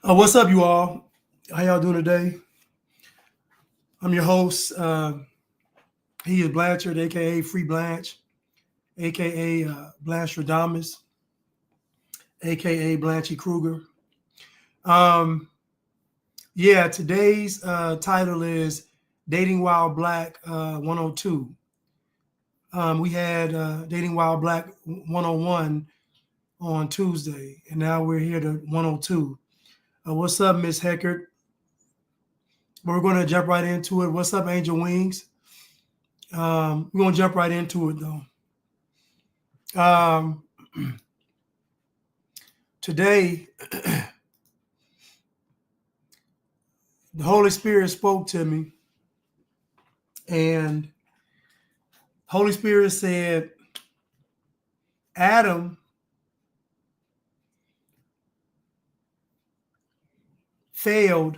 What's up, you all? How y'all doing today? I'm your host. He is Blanchard, aka Free Blanche, aka Blanche Radamas, aka Blanchy Kruger. Yeah, today's title is Dating While Black 102. We had Dating While Black 101 on Tuesday, and now we're here to 102. What's up, Miss Heckert? We're going to jump right into it. What's up, Angel Wings? We're going to jump right into it, though. Today, the Holy Spirit spoke to me, and Holy Spirit said, Adam failed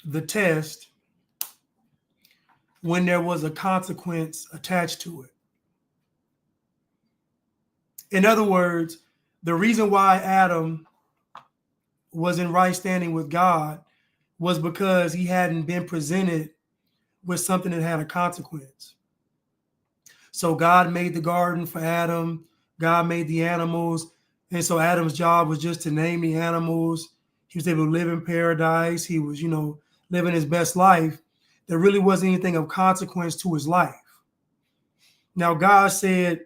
the test when there was a consequence attached to it. In other words, the reason why Adam was in right standing with God was because he hadn't been presented with something that had a consequence. So God made the garden for Adam. God made the animals. And so Adam's job was just to name the animals. He was able to live in paradise. He was, living his best life. There really wasn't anything of consequence to his life. Now, God said,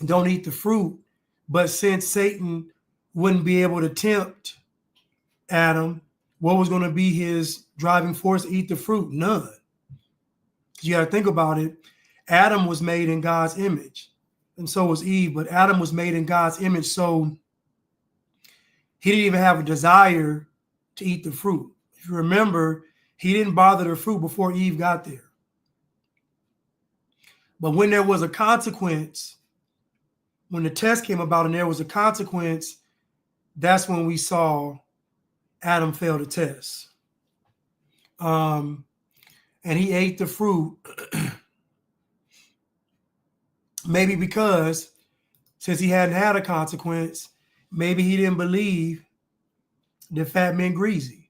don't eat the fruit. But since Satan wouldn't be able to tempt Adam, what was going to be his driving force to eat the fruit? None. You got to think about it. Adam was made in God's image, and so was Eve. But Adam was made in God's image, so he didn't even have a desire to eat the fruit. If you remember, he didn't bother the fruit before Eve got there. But when there was a consequence, when the test came about and there was a consequence, that's when we saw Adam fail the test. And he ate the fruit, maybe because since he hadn't had a consequence, maybe he didn't believe that fat meant greasy.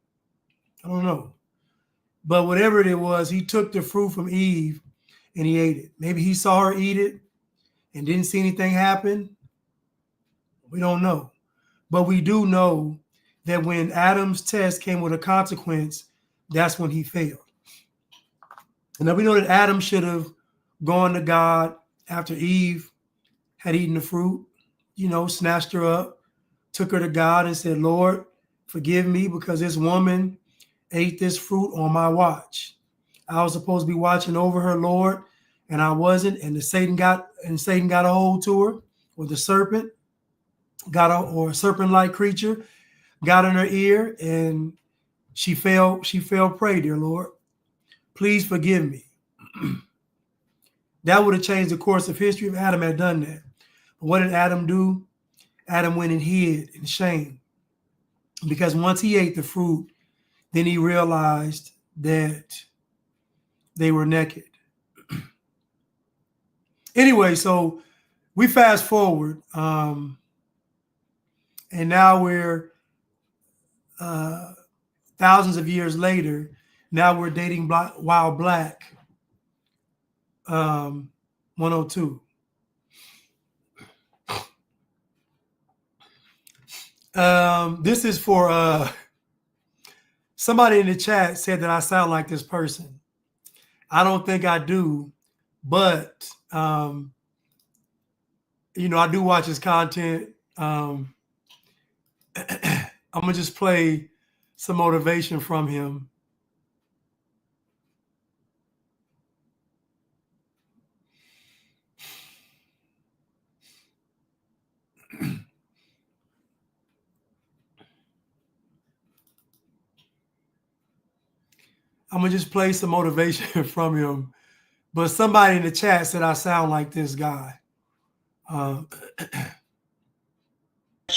I don't know. But whatever it was, he took the fruit from Eve and he ate it. Maybe he saw her eat it and didn't see anything happen. We don't know. But we do know that when Adam's test came with a consequence, that's when he failed. And now we know that Adam should have gone to God after Eve had eaten the fruit, snatched her up, took her to God and said, Lord, forgive me because this woman ate this fruit on my watch. I was supposed to be watching over her, Lord, and I wasn't. And Satan got a hold to her, or the serpent or a serpent-like creature got in her ear, and she fell prey, dear Lord. Please forgive me. That would have changed the course of history if Adam had done that. But what did Adam do? Adam went and hid in shame. Because once he ate the fruit, then he realized that they were naked. Anyway, so we fast forward, and now we're thousands of years later. Now we're dating while black 102. This is for somebody in the chat said that I sound like this person. I don't think I do, but I do watch his content. I'm gonna just play some motivation from him. I'm gonna just play some motivation from him. But somebody in the chat said I sound like this guy. Ask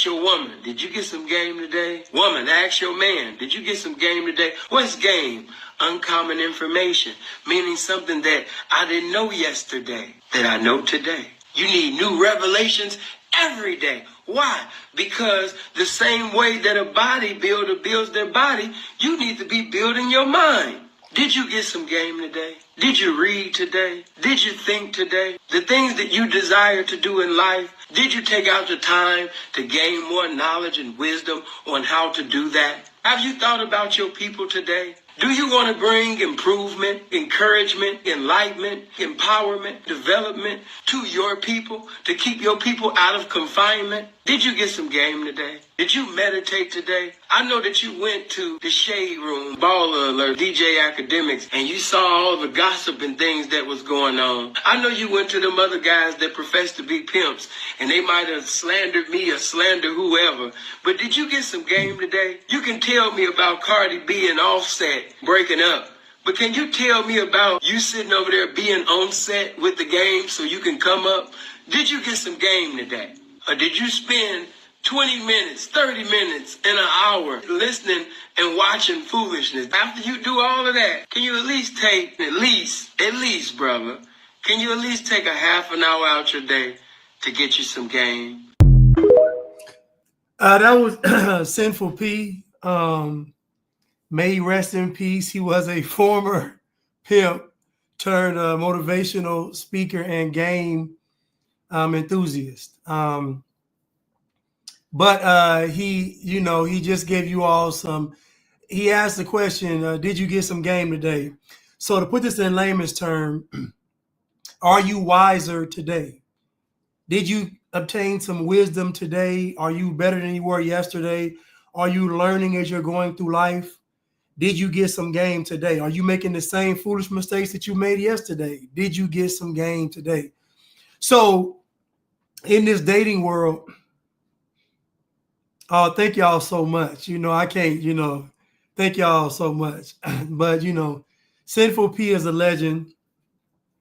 your woman, did you get some game today? Woman, ask your man, did you get some game today? What's game? Uncommon information, meaning something that I didn't know yesterday that I know today. You need new revelations every day. Why? Because the same way that a bodybuilder builds their body, you need to be building your mind. Did you get some game today? Did you read today? Did you think today? The things that you desire to do in life, did you take out the time to gain more knowledge and wisdom on how to do that? Have you thought about your people today? Do you want to bring improvement, encouragement, enlightenment, empowerment, development to your people, to keep your people out of confinement? Did you get some game today? Did you meditate today? I know that you went to the Shade Room, Baller Alert, DJ Academics, and you saw all the gossip and things that was going on. I know you went to them other guys that profess to be pimps, and they might have slandered me or slandered whoever. But did you get some game today? You can tell me about Cardi B and Offset breaking up. But can you tell me about you sitting over there being on set with the game so you can come up? Did you get some game today? Or did you spend 20 minutes, 30 minutes, and an hour listening and watching foolishness? After you do all of that, can you at least take, at least, brother, can you at least take a half an hour out your day to get you some game? That was Sinful P. May he rest in peace. He was a former pimp turned motivational speaker and game enthusiast. But he just gave you all some, he asked the question, did you get some game today? So to put this in layman's term, are you wiser today? Did you obtain some wisdom today? Are you better than you were yesterday? Are you learning as you're going through life? Did you get some game today? Are you making the same foolish mistakes that you made yesterday? Did you get some game today? So in this dating world, thank y'all so much. I can't, thank y'all so much. But, Sinful P is a legend.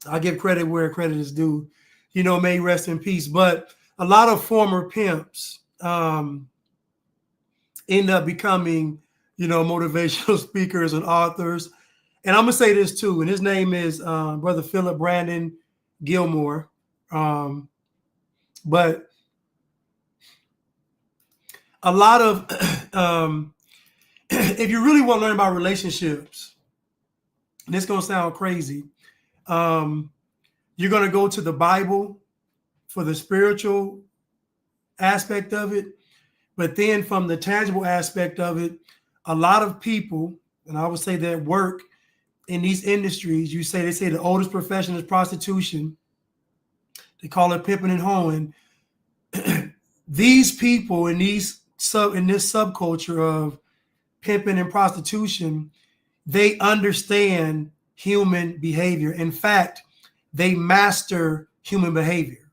I give credit where credit is due. May he rest in peace. But a lot of former pimps end up becoming, motivational speakers and authors. And I'm going to say this too. And his name is Brother Philip Brandon Gilmore. But a lot of, if you really want to learn about relationships, and it's going to sound crazy, you're going to go to the Bible for the spiritual aspect of it. But then from the tangible aspect of it, a lot of people, and I would say that work in these industries, they say the oldest profession is prostitution. They call it pimping and hoeing. These people in this subculture of pimping and prostitution, they understand human behavior. In fact, they master human behavior.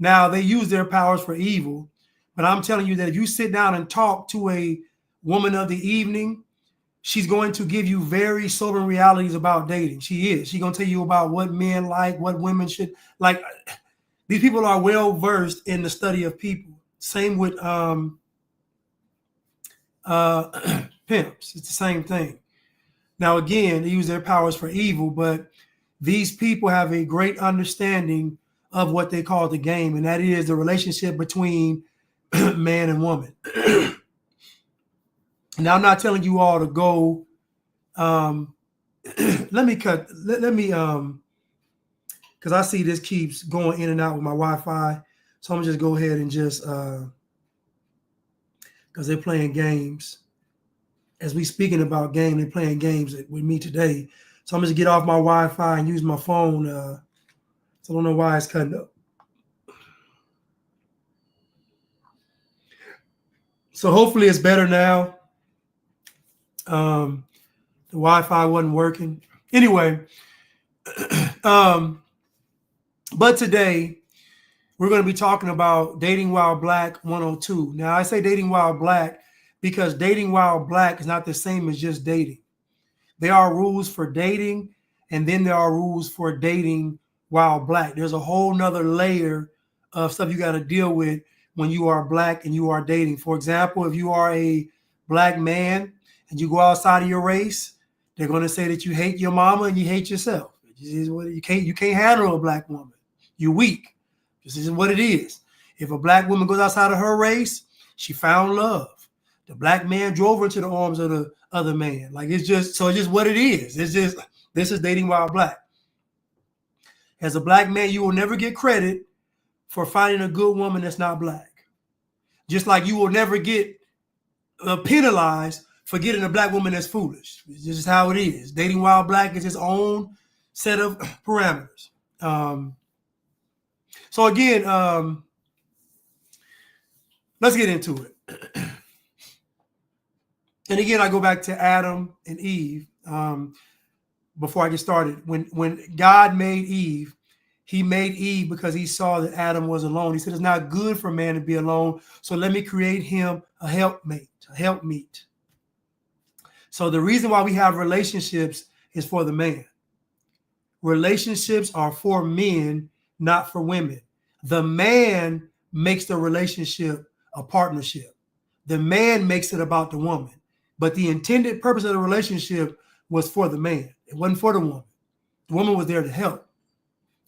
Now, they use their powers for evil, but I'm telling you that if you sit down and talk to a woman of the evening, she's going to give you very sobering realities about dating. She's going to tell you about what men like, what women should like. These people are well versed in the study of people. Same with pimps. It's the same thing. Now, again, they use their powers for evil, but these people have a great understanding of what they call the game, and that is the relationship between man and woman. Now, I'm not telling you all to go. Let me, because I see this keeps going in and out with my Wi-Fi. So I'm gonna just go ahead and just, because they're playing games. As we speaking about game, they're playing games with me today. So I'm just get off my Wi-Fi and use my phone. So I don't know why it's cutting up. So hopefully it's better now. The Wi-Fi wasn't working. Anyway, but today we're going to be talking about Dating While Black 102. Now, I say Dating While Black because dating while black is not the same as just dating. There are rules for dating, and then there are rules for dating while black. There's a whole nother layer of stuff you got to deal with when you are black and you are dating. For example, if you are a black man and you go outside of your race, they're going to say that you hate your mama and you hate yourself. You can't handle a black woman. You're weak. This is what it is. If a black woman goes outside of her race, she found love. The black man drove her into the arms of the other man. Like it's just what it is. It's just, this is dating while black. As a black man, you will never get credit for finding a good woman that's not black. Just like you will never get penalized for getting a black woman that's foolish. This is how it is. Dating while black is its own set of parameters. So again, let's get into it. And again, I go back to Adam and Eve. Before I get started, when God made Eve, he made Eve because he saw that Adam was alone. He said, it's not good for man to be alone. So let me create him a helpmate, a helpmeet. So the reason why we have relationships is for the man. Relationships are for men, not for women. The man makes the relationship a partnership. The man makes it about the woman. But the intended purpose of the relationship was for the man. It wasn't for the woman. The woman was there to help.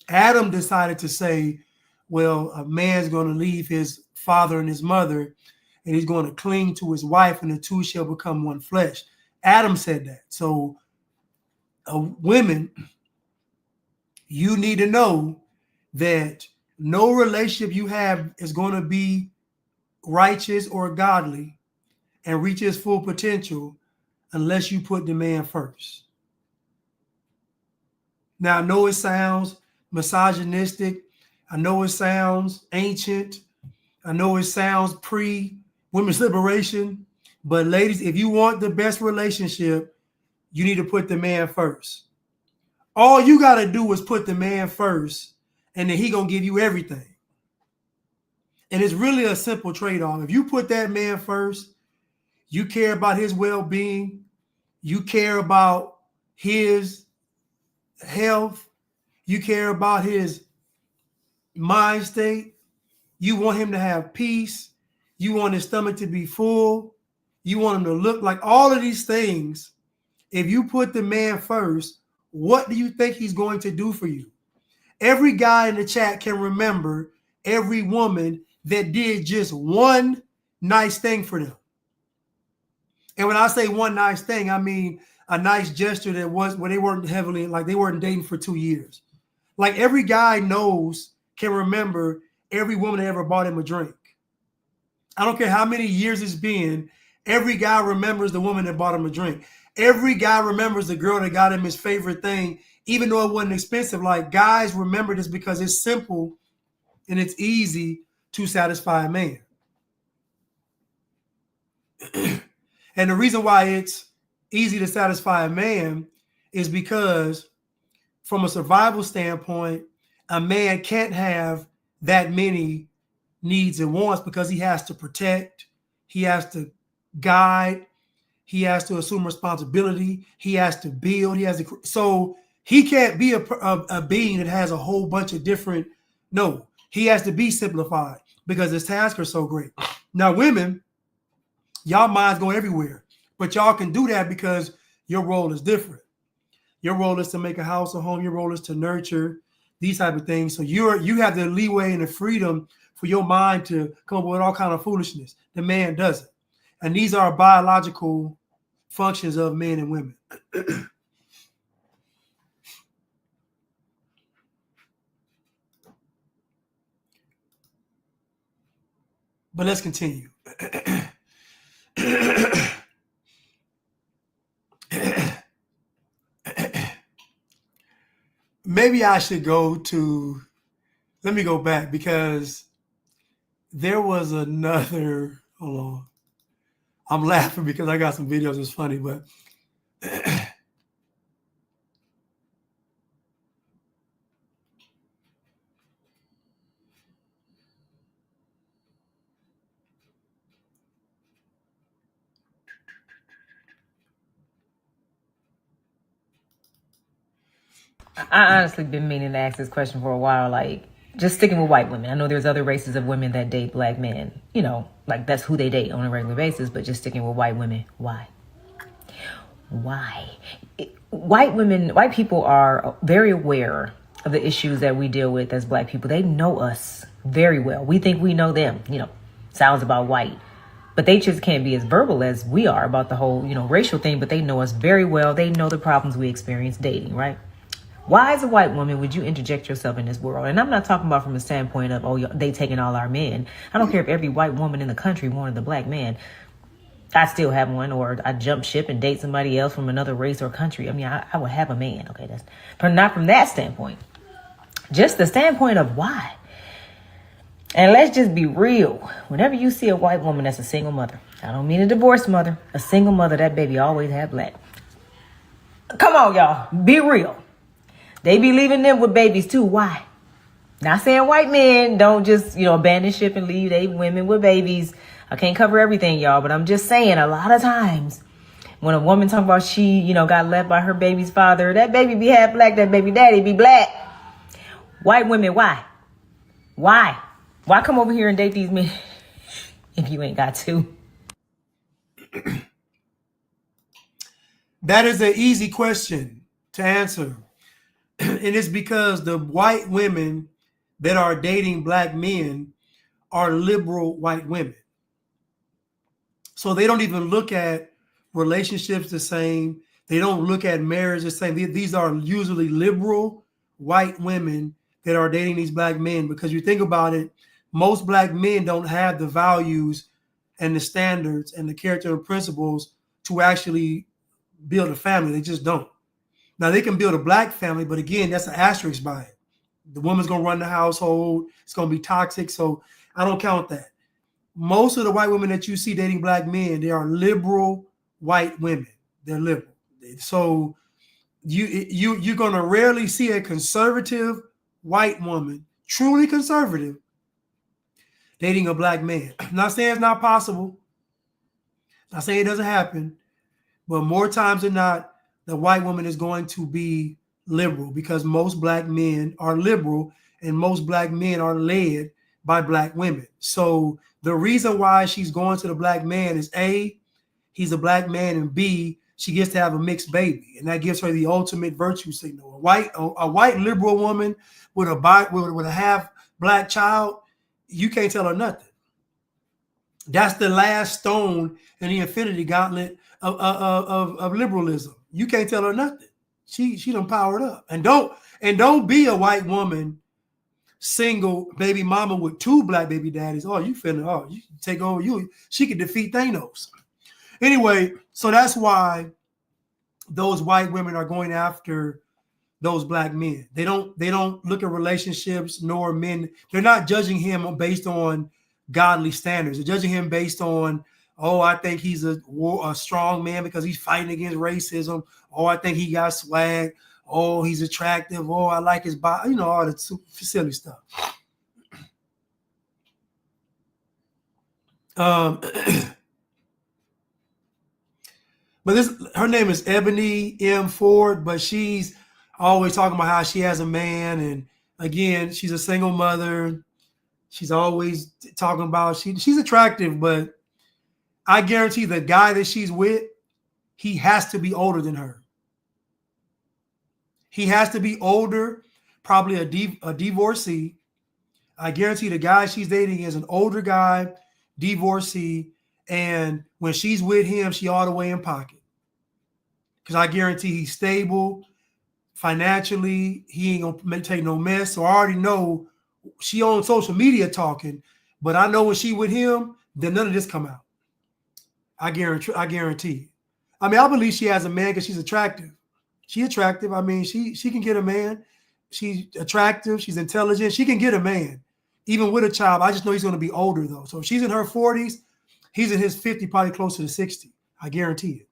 Adam decided to say, well, a man's going to leave his father and his mother, and he's going to cling to his wife, and the two shall become one flesh. Adam said that. So women, you need to know that no relationship you have is going to be righteous or godly and reach its full potential unless you put the man first. Now, I know it sounds misogynistic. I know it sounds ancient. I know it sounds pre-women's liberation. But ladies, if you want the best relationship, you need to put the man first. All you got to do is put the man first, and then he going to give you everything. And it's really a simple trade-off. If you put that man first, you care about his well-being, you care about his health, you care about his mind state, you want him to have peace, you want his stomach to be full, you want him to look like all of these things. If you put the man first, what do you think he's going to do for you? Every guy in the chat can remember every woman that did just one nice thing for them. And when I say one nice thing, I mean a nice gesture that was where they weren't heavily, like they weren't dating for 2 years. Like every guy can remember every woman that ever bought him a drink. I don't care how many years it's been. Every guy remembers the woman that bought him a drink. Every guy remembers the girl that got him his favorite thing, even though it wasn't expensive. Like guys remember this because it's simple and it's easy to satisfy a man. And the reason why it's easy to satisfy a man is because from a survival standpoint, a man can't have that many needs and wants because he has to protect, he has to guide, he has to assume responsibility, he has to build, so he can't be a being that has a whole bunch of different, no, he has to be simplified because his tasks are so great. Now, women, y'all minds go everywhere, but y'all can do that because your role is different. Your role is to make a house a home. Your role is to nurture these type of things. So you have the leeway and the freedom for your mind to come up with all kind of foolishness. The man doesn't. And these are biological functions of men and women. But let's continue. Maybe I should let me go back because there was another, hold on. I'm laughing because I got some videos that's funny, but I honestly been meaning to ask this question for a while, like just sticking with white women. I know there's other races of women that date black men, you know, like that's who they date on a regular basis, but just sticking with white women. Why? White people are very aware of the issues that we deal with as Black people. They know us very well. We think we know them, sounds about white. But they just can't be as verbal as we are about the whole, racial thing. But they know us very well. They know the problems we experience dating, right? Why, as a white woman, would you interject yourself in this world? And I'm not talking about from a standpoint of, they taking all our men. I don't care if every white woman in the country wanted a Black man. I still have one, or I jump ship and date somebody else from another race or country. I mean, I would have a man. Okay, that's not from that standpoint. Just the standpoint of why. And let's just be real. Whenever you see a white woman that's a single mother, I don't mean a divorced mother, a single mother, that baby always had Black. Come on, y'all. Be real. They be leaving them with babies too. Why? Not saying white men don't just, abandon ship and leave they women with babies. I can't cover everything, y'all, but I'm just saying a lot of times when a woman talk about she, got left by her baby's father, that baby be half Black, that baby daddy be Black. White women, why? Why? Why come over here and date these men if you ain't got to? That is an easy question to answer. And it's because the white women that are dating Black men are liberal white women. So they don't even look at relationships the same. They don't look at marriage the same. These are usually liberal white women that are dating these Black men, because you think about it, most Black men don't have the values and the standards and the character and principles to actually build a family. They just don't. Now, they can build a Black family, but again, that's an asterisk by it. The woman's going to run the household. It's going to be toxic. So I don't count that. Most of the white women that you see dating Black men, they are liberal white women. They're liberal. So you're going to rarely see a conservative white woman, truly conservative, dating a Black man. I'm not saying it's not possible. I'm not saying it doesn't happen. But more times than not, the white woman is going to be liberal, because most Black men are liberal and most Black men are led by Black women. So the reason why she's going to the Black man is A, he's a Black man, and B, she gets to have a mixed baby, and that gives her the ultimate virtue signal. A white liberal woman with a half Black child, you can't tell her nothing. That's the last stone in the infinity gauntlet of liberalism. You can't tell her nothing. She done powered up. And don't be a white woman, single baby mama with 2 Black baby daddies. You take over you. She could defeat Thanos. Anyway, so that's why those white women are going after those Black men. They don't look at relationships nor men. They're not judging him based on godly standards. They're judging him based on, I think he's a strong man because he's fighting against racism. I think he got swag. He's attractive. I like his body. All the silly stuff. But her name is Ebony M. Ford, but she's always talking about how she has a man. And again, she's a single mother. She's always talking about she's attractive, but I guarantee the guy that she's with, he has to be older than her. He has to be older, probably a divorcee. I guarantee the guy she's dating is an older guy, divorcee, and when she's with him, she all the way in pocket. Because I guarantee he's stable financially. He ain't gonna take no mess. So I already know she on social media talking, but I know when she with him, then none of this come out. I guarantee. I mean, I believe she has a man because she's attractive. She's attractive. I mean, she can get a man. She's attractive. She's intelligent. She can get a man, even with a child. I just know he's going to be older, though. So if she's in her 40s, he's in his 50, probably closer to 60. I guarantee it.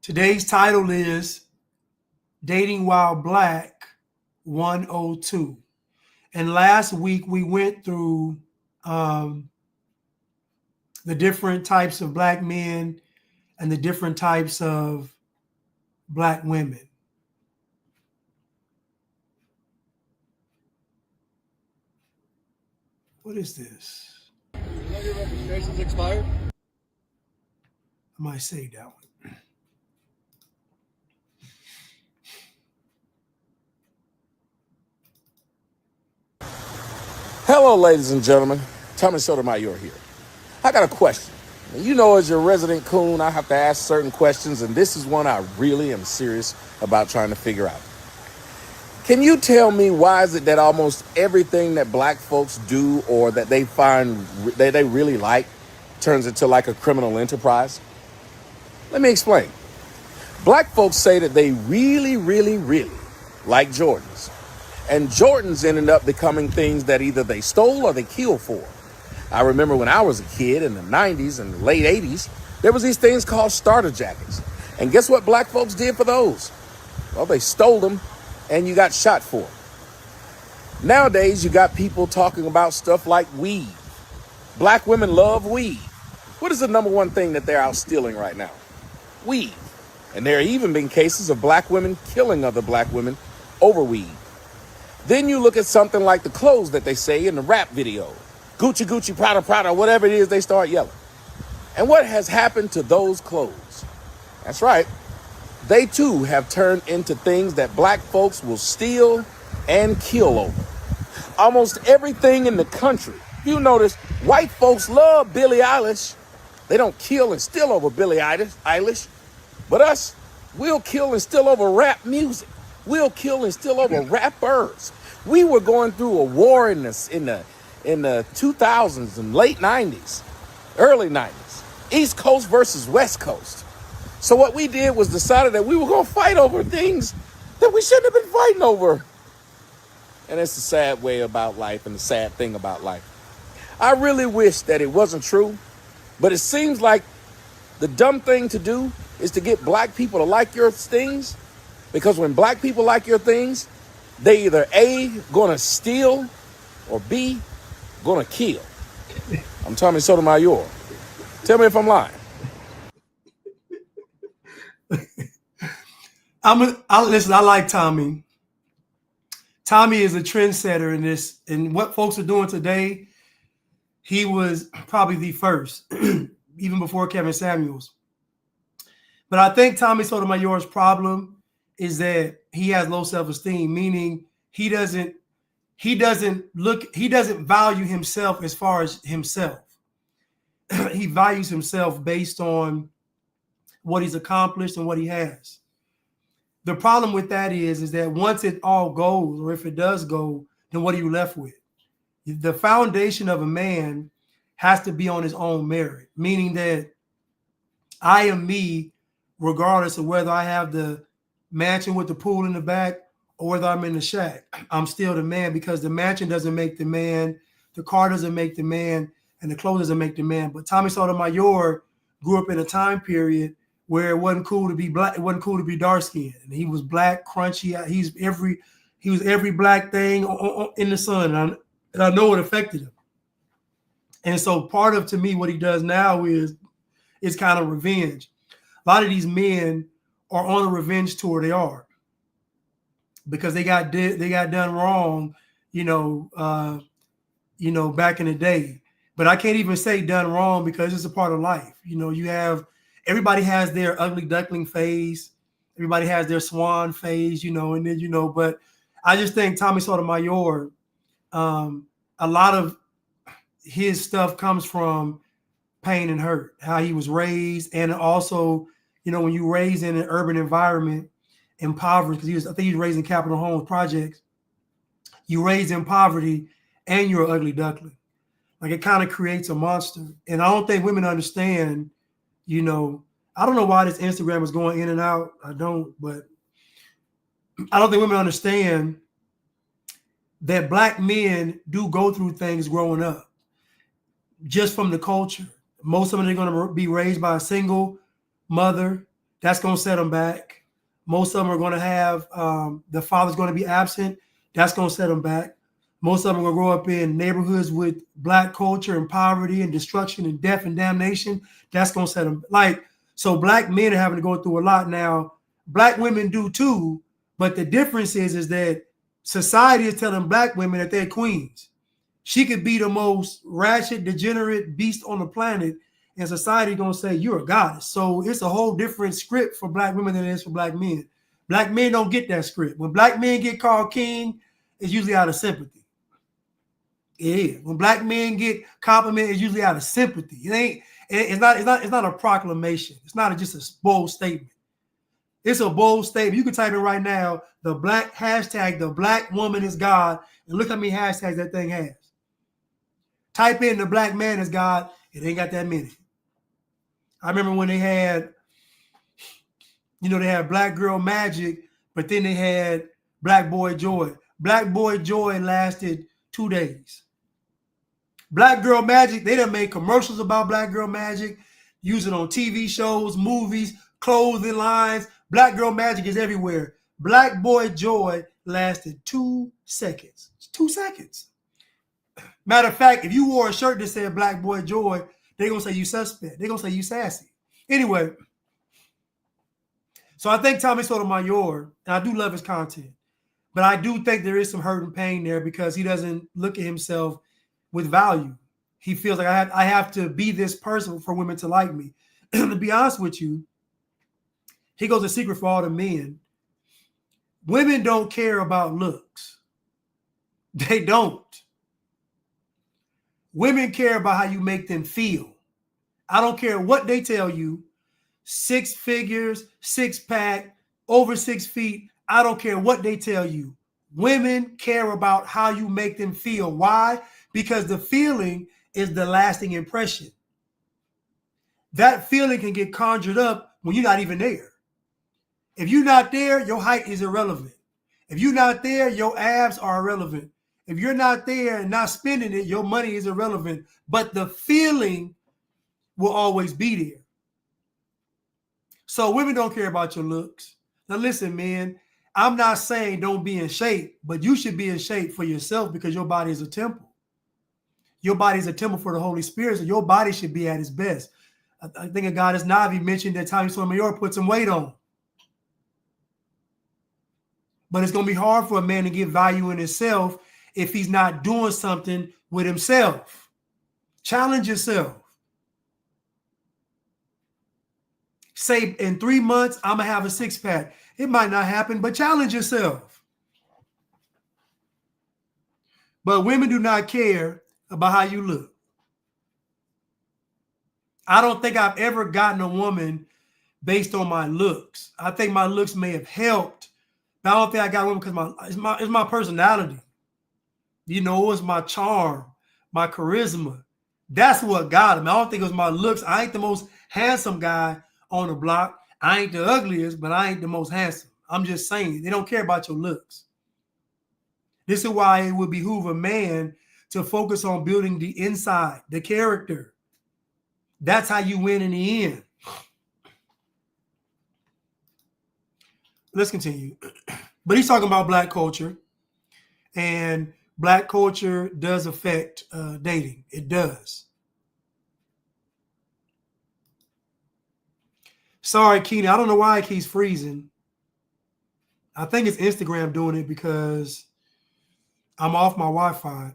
Today's title is Dating While Black 102. And last week we went through the different types of Black men and the different types of Black women. What is this? You know your registration's expired? I might save that one. Hello, ladies and gentlemen. Tommy Sotomayor here. I got a question. You know, as your resident coon, I have to ask certain questions, and this is one I really am serious about trying to figure out. Can you tell me why is it that almost everything that black folks do or that they find that they really like turns into like a criminal enterprise? Let me explain. Black folks say that they really, really, really like Jordans. And Jordans ended up becoming things that either they stole or they killed for. I remember when I was a kid in the 90s and the late 80s, there was these things called starter jackets. And guess what black folks did for those? Well, they stole them and you got shot for them. Nowadays, you got people talking about stuff like weed. Black women love weed. What is the number one thing that they're out stealing right now? Weed. And there have even been cases of black women killing other black women over weed. Then you look at something like the clothes that they say in the rap video. Gucci, Gucci, Prada, Prada, whatever it is, they start yelling. And what has happened to those clothes? That's right. They too have turned into things that black folks will steal and kill over. Almost everything in the country. You notice white folks love Billie Eilish. They don't kill and steal over Billie Eilish. But us, we'll kill and steal over rap music. We'll kill and steal over rappers. We were going through a war in the 2000s and late 90s, early 90s, East Coast versus West Coast. So what we did was decided that we were going to fight over things that we shouldn't have been fighting over. And it's the sad way about life and the sad thing about life. I really wish that it wasn't true, but it seems like the dumb thing to do is to get black people to like your things. Because when black people like your things, they either A, gonna steal, or B, gonna kill. I'm Tommy Sotomayor. Tell me if I'm lying. Listen, I like Tommy. Tommy is a trendsetter in this, and what folks are doing today, he was probably the first, even before Kevin Samuels. But I think Tommy Sotomayor's problem is that he has low self-esteem, meaning he doesn't value himself as far as himself. He values himself based on what he's accomplished and what he has. The problem with that is that once it all goes, or if it does go, then what are you left with? The foundation of a man has to be on his own merit, meaning that I am me regardless of whether I have the mansion with the pool in the back or whether I'm in the shack. I'm still the man, because the mansion doesn't make the man, the car doesn't make the man, and the clothes doesn't make the man. But Tommy Sotomayor grew up in a time period where it wasn't cool to be black, it wasn't cool to be dark skinned. And he was black, crunchy. He was every black thing in the sun. And I know it affected him. And so part of, to me, what he does now is kind of revenge. A lot of these men are on a revenge tour. They are, because they got done wrong, back in the day. But I can't even say done wrong, because it's a part of life. Everybody has their ugly duckling phase. Everybody has their swan phase, and then, but I just think Tommy Sotomayor, a lot of his stuff comes from pain and hurt, how he was raised. And also, when you raised in an urban environment, impoverished, because I think he was raised in Capitol Homes projects, you raised in poverty and you're an ugly duckling. Like, it kind of creates a monster. And I don't think women understand, I don't know why this Instagram is going in and out. I don't, but I don't think women understand that black men do go through things growing up, just from the culture. Most of them are going to be raised by a single mother. That's going to set them back. Most of them are going to have the father's going to be absent. That's going to set them back. Most of them are going to grow up in neighborhoods with black culture and poverty and destruction and death and damnation. That's going to set them so black men are having to go through a lot now. Black women do too, but the difference is that society is telling black women that they're queens. She could be the most ratchet, degenerate beast on the planet, and society gonna say you're a goddess. So it's a whole different script for black women than it is for black men. Black men don't get that script. When black men get called king, it's usually out of sympathy. It is. When black men get complimented, it's usually out of sympathy. It ain't. It's not a proclamation. It's not just a bold statement. It's a bold statement. You can type in right now the black woman is God, and look how many hashtags that thing has. Type in the black man is God, it ain't got that many. I remember when they had, they had Black Girl Magic, but then they had Black Boy Joy. Black Boy Joy lasted 2 days. Black Girl Magic, they done made commercials about Black Girl Magic, use it on TV shows, movies, clothing lines. Black Girl Magic is everywhere. Black Boy Joy lasted 2 seconds. 2 seconds. Matter of fact, if you wore a shirt that said Black Boy Joy, they're going to say you suspect. They're going to say you sassy. Anyway, so I think Tommy Sotomayor, and I do love his content, but I do think there is some hurt and pain there because he doesn't look at himself with value. He feels like I have to be this person for women to like me. To be honest with you, here goes a secret for all the men. Women don't care about looks. They don't. Women care about how you make them feel. I don't care what they tell you. 6 figures, 6-pack, over 6 feet. I don't care what they tell you. Women care about how you make them feel. Why? Because the feeling is the lasting impression. That feeling can get conjured up when you're not even there. If you're not there, your height is irrelevant. If you're not there, your abs are irrelevant. If you're not there and not spending it, your money is irrelevant. But the feeling will always be there. So women don't care about your looks. Now listen, man, I'm not saying don't be in shape, but you should be in shape for yourself because your body is a temple. Your body is a temple for the Holy Spirit, so your body should be at its best. I think a Goddess Navi mentioned that Tommy Sotomayor put some weight on. But it's going to be hard for a man to get value in himself if he's not doing something with himself. Challenge yourself. Say in 3 months, I'm going to have a 6-pack. It might not happen, but challenge yourself. But women do not care about how you look. I don't think I've ever gotten a woman based on my looks. I think my looks may have helped, but I don't think I got a woman because it's my personality. It was my charm, my charisma. That's what got him. I don't think it was my looks. I ain't the most handsome guy on the block. I ain't the ugliest, but I ain't the most handsome. I'm just saying, they don't care about your looks. This is why it would behoove a man to focus on building the inside, the character. That's how you win in the end. Let's continue. But he's talking about black culture, and black culture does affect dating. It does. Sorry, Keenan. I don't know why it keeps freezing. I think it's Instagram doing it because I'm off my Wi-Fi.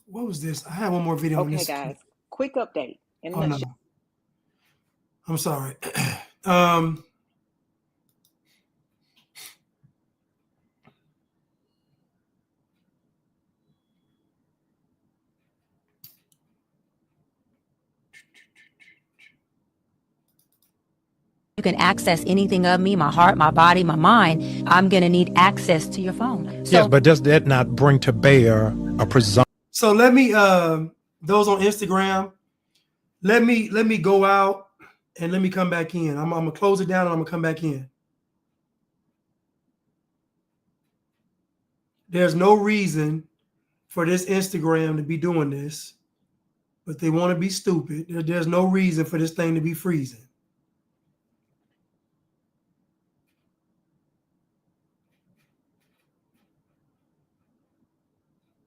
What was this? I had one more video. Okay, guys. Quick update. In a nutshell. No. I'm sorry. You can access anything of me, my heart, my body, my mind. I'm going to need access to your phone. Yes, but does that not bring to bear a presumption? So let me, those on Instagram, let me go out and let me come back in. I'm going to close it down and I'm going to come back in. There's no reason for this Instagram to be doing this, but they want to be stupid. There's no reason for this thing to be freezing.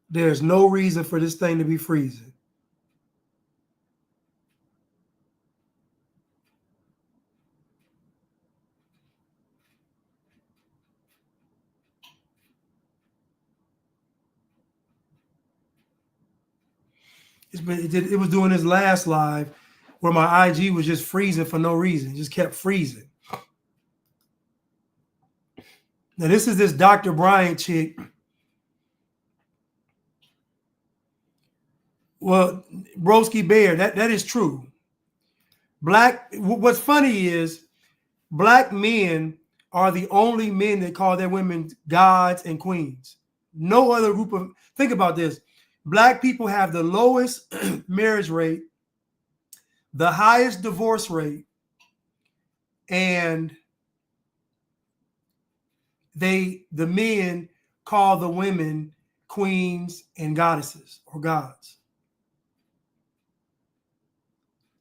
There's no reason for this thing to be freezing. It was doing this last live where my IG was just freezing for no reason. It just kept freezing. Now this is this Dr. Bryant chick. Well, Broski Bear, that is true. What's funny is black men are the only men that call their women gods and queens. No other group of, think about this. Black people have the lowest marriage rate, the highest divorce rate, and the men call the women queens and goddesses or gods.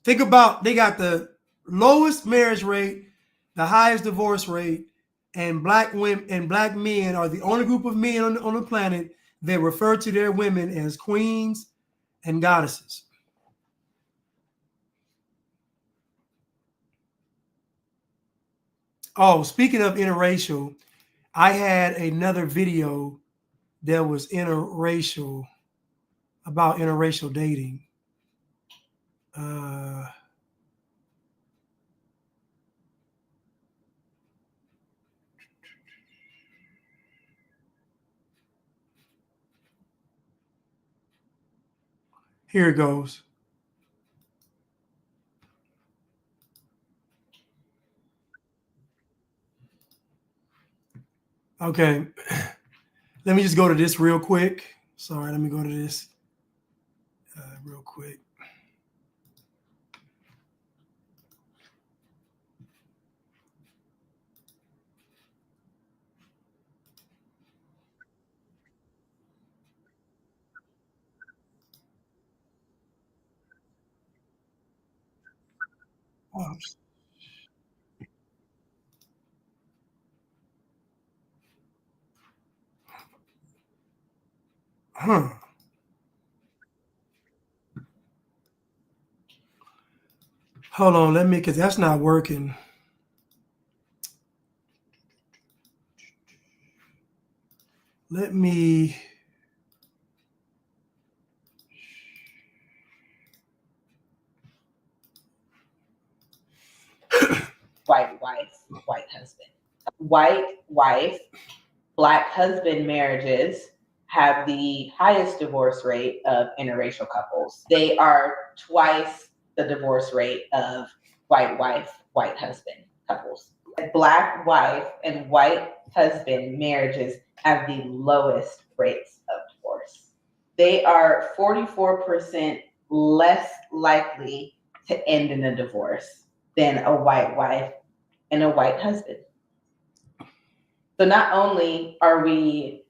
Think about, they got the lowest marriage rate, the highest divorce rate, and black women and black men are the only group of men on the planet that refer to their women as queens and goddesses. Oh, speaking of interracial, I had another video that was interracial, about interracial dating. Here it goes. Okay. Let me just go to this real quick. Sorry, let me go to this real quick. Oops. Huh. Hold on, let me, because that's not working. Let me. White wife, white husband. White wife, black husband marriages have the highest divorce rate of interracial couples. They are twice the divorce rate of white wife, white husband couples. Black wife and white husband marriages have the lowest rates of divorce. They are 44% less likely to end in a divorce than a white wife and a white husband. So not only are we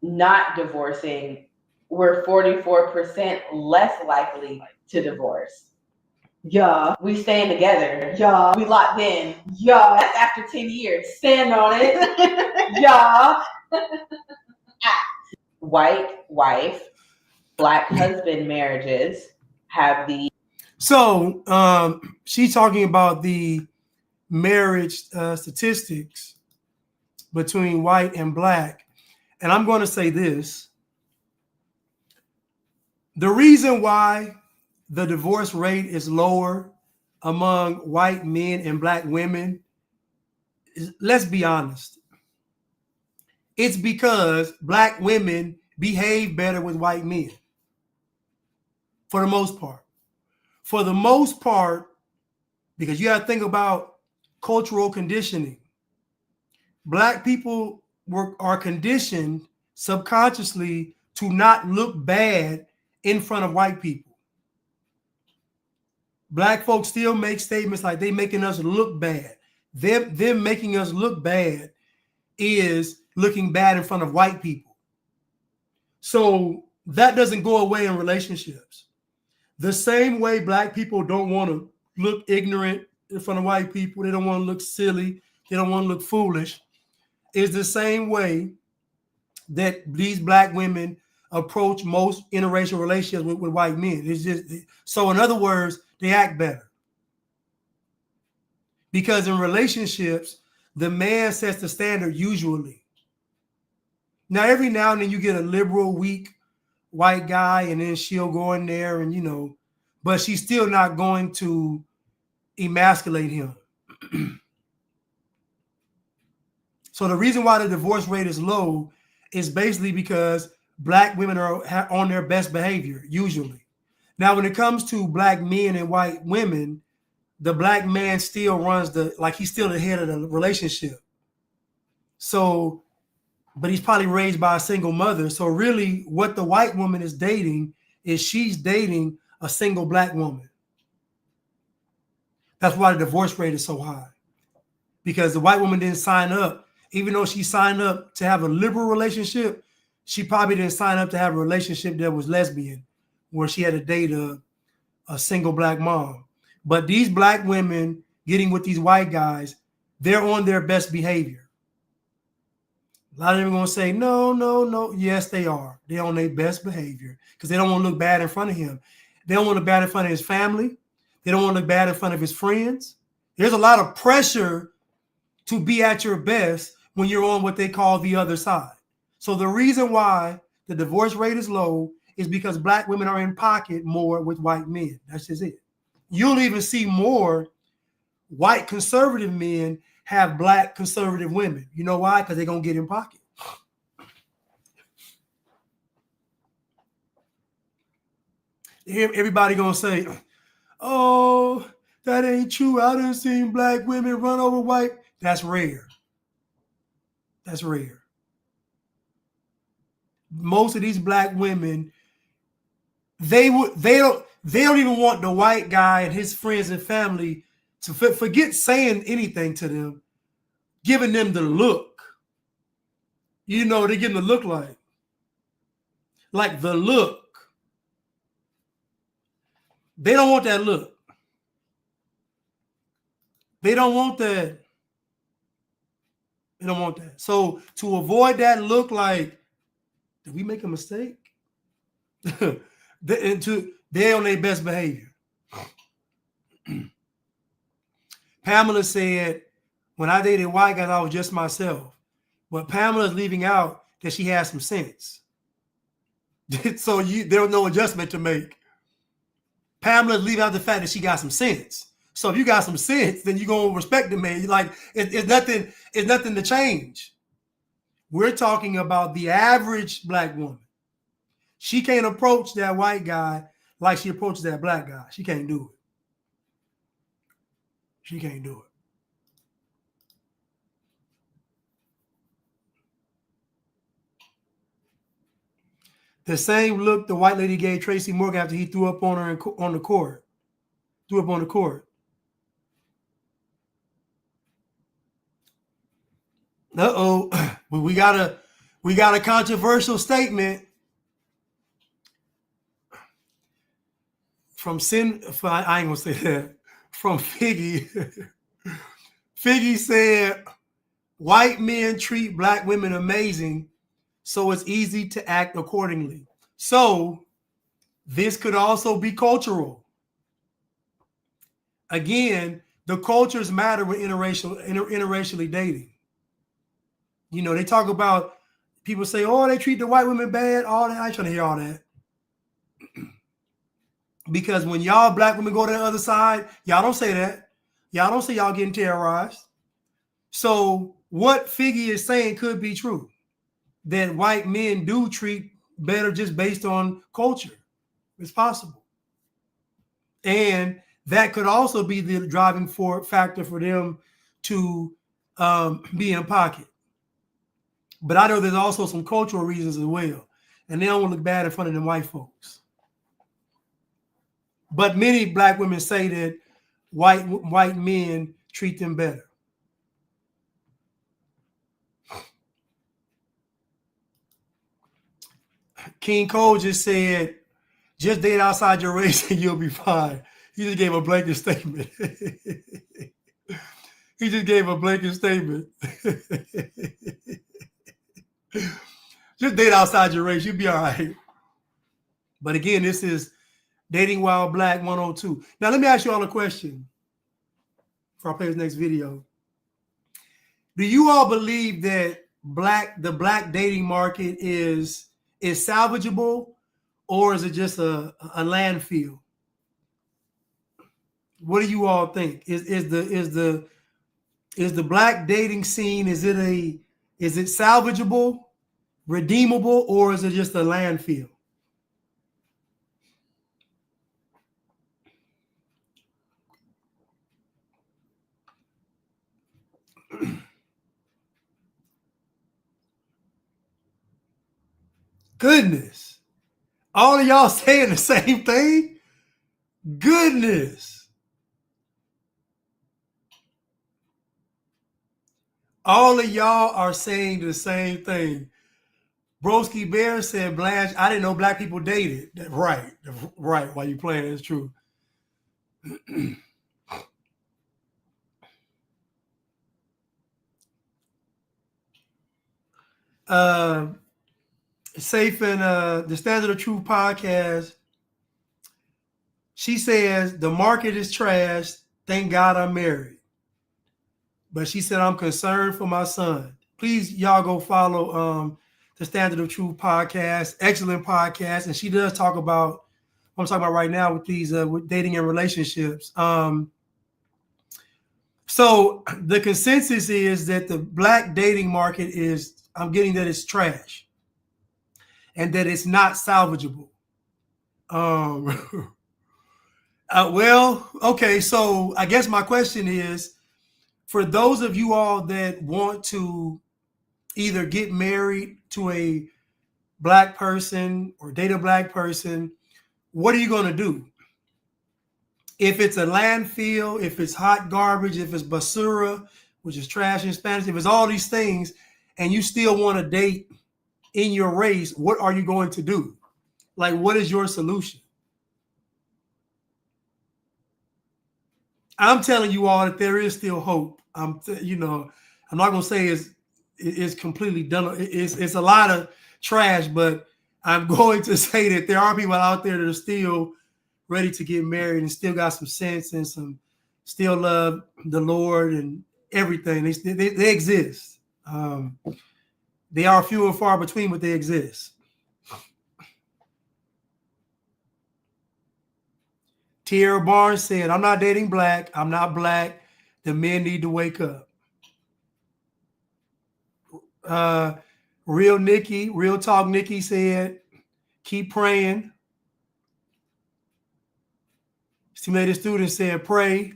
not divorcing, we're 44% less likely to divorce. Yeah. We staying together. Yeah. We locked in. Yeah. That's after 10 years. Stand on it. Yeah. White wife, black husband marriages have the. So she's talking about the marriage statistics between white and black. And I'm going to say this. The reason why the divorce rate is lower among white men and black women is, let's be honest, it's because black women behave better with white men for the most part. For the most part, because you have to think about cultural conditioning. Black people are conditioned subconsciously to not look bad in front of white people. Black folks still make statements like they making us look bad. Them making us look bad is looking bad in front of white people. So that doesn't go away in relationships. The same way black people don't want to look ignorant in front of white people, they don't want to look silly, they don't want to look foolish, is the same way that these black women approach most interracial relationships with white men. It's just, so in other words, they act better. Because in relationships, the man sets the standard usually. Now, every now and then you get a liberal, weak white guy, and then she'll go in there and, you know, but she's still not going to emasculate him. So the reason why the divorce rate is low is basically because black women are on their best behavior, usually. Now, when it comes to black men and white women, the black man still runs he's still the head of the relationship. So, but he's probably raised by a single mother. So really what the white woman is dating is she's dating a single black woman. That's why the divorce rate is so high, because the white woman didn't sign up. Even though she signed up to have a liberal relationship, she probably didn't sign up to have a relationship that was lesbian, where she had to date a single black mom. But these black women getting with these white guys, they're on their best behavior. A lot of them are going to say, no, no, no. Yes, they are. They're on their best behavior because they don't want to look bad in front of him. They don't want to look bad in front of his family. They don't want to look bad in front of his friends. There's a lot of pressure to be at your best when you're on what they call the other side. So the reason why the divorce rate is low is because black women are in pocket more with white men. That's just it. You'll even see more white conservative men have black conservative women. You know why? Because they're going to get in pocket. Everybody going to say, oh, that ain't true. I done seen black women run over white. That's rare. That's rare. Most of these black women, they don't even want the white guy and his friends and family to forget saying anything to them, giving them the look. You know, they give them the look like the look. They don't want that look. They don't want that. They don't want that. So to avoid that look like, did we make a mistake? They're on their best behavior. Pamela said, when I dated white guys, I was just myself. But Pamela's leaving out that she has some sense. So there's no adjustment to make. Pamela's leaving out the fact that she got some sense. So if you got some sense, then you're going to respect the man. You're like, it's nothing to change. We're talking about the average black woman. She can't approach that white guy like she approaches that black guy. She can't do it. She can't do it. The same look the white lady gave Tracy Morgan after he threw up on her on the court. Threw up on the court. Uh-oh. We got a controversial statement from I ain't gonna say that. From Figgy. Figgy said, white men treat black women amazing, so it's easy to act accordingly. So this could also be cultural. Again, the cultures matter with interracially dating. You know, they talk about, people say, oh, they treat the white women bad, all that. I ain't trying to hear all that. Because when y'all black women go to the other side, y'all don't say that. Y'all don't say y'all getting terrorized. So what Figgy is saying could be true, that white men do treat better just based on culture. It's possible. And that could also be the driving factor for them to be in pocket. But I know there's also some cultural reasons as well. And they don't want to look bad in front of them white folks. But many black women say that white men treat them better. King Cole just said, just date outside your race and you'll be fine. He just gave a blanket statement. He just gave a blanket statement. Just date outside your race, you'll be all right. But again, this is Dating While Black 102. Now, let me ask you all a question before I play this next video. Do you all believe that the black dating market is salvageable, or is it just a landfill? What do you all think? Is the black dating scene, is it salvageable, redeemable, or is it just a landfill? Goodness. All of y'all saying the same thing? Goodness. All of y'all are saying the same thing. Broski Bear said, Blanche, I didn't know black people dated. Right. While you playing, it's true. Safe and the Standard of Truth podcast. She says the market is trash. Thank God I'm married. But she said I'm concerned for my son. Please, y'all go follow the Standard of Truth podcast. Excellent podcast, and she does talk about what I'm talking about right now with these with dating and relationships. So the consensus is that the black dating market is, I'm getting that it's trash and that it's not salvageable. Well, okay, so I guess my question is, for those of you all that want to either get married to a black person or date a black person, what are you going to do? If it's a landfill, if it's hot garbage, if it's basura, which is trash in Spanish, if it's all these things, and you still want to date in your race, what are you going to do? Like, what is your solution? I'm telling you all that there is still hope. I'm not going to say it's completely done. It's a lot of trash, but I'm going to say that there are people out there that are still ready to get married and still got some sense and still love the Lord and everything. They exist. They are few and far between, but they exist. Tierra Barnes said, I'm not dating black. I'm not black. The men need to wake up. Real Talk Nikki said, keep praying. Stimulated Student said, pray.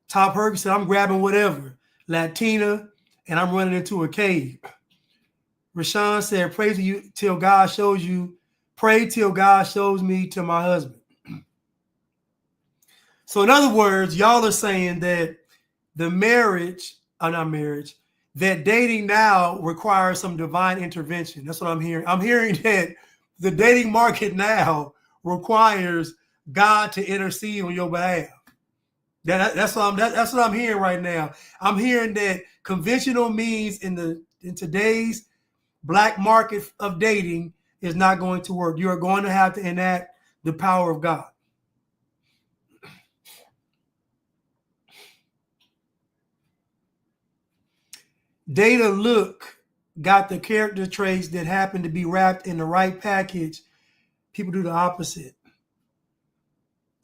Top Herc said, I'm grabbing whatever. Latina, and I'm running into a cave. Rashawn said, pray to you till God shows you. Pray till God shows me to my husband. So in other words, y'all are saying that that dating now requires some divine intervention. That's what I'm hearing. I'm hearing that the dating market now requires God to intercede on your behalf. That's what I'm hearing right now. I'm hearing that conventional means in today's black market of dating is not going to work. You are going to have to enact the power of God. Data Look got the character traits that happen to be wrapped in the right package. People do the opposite.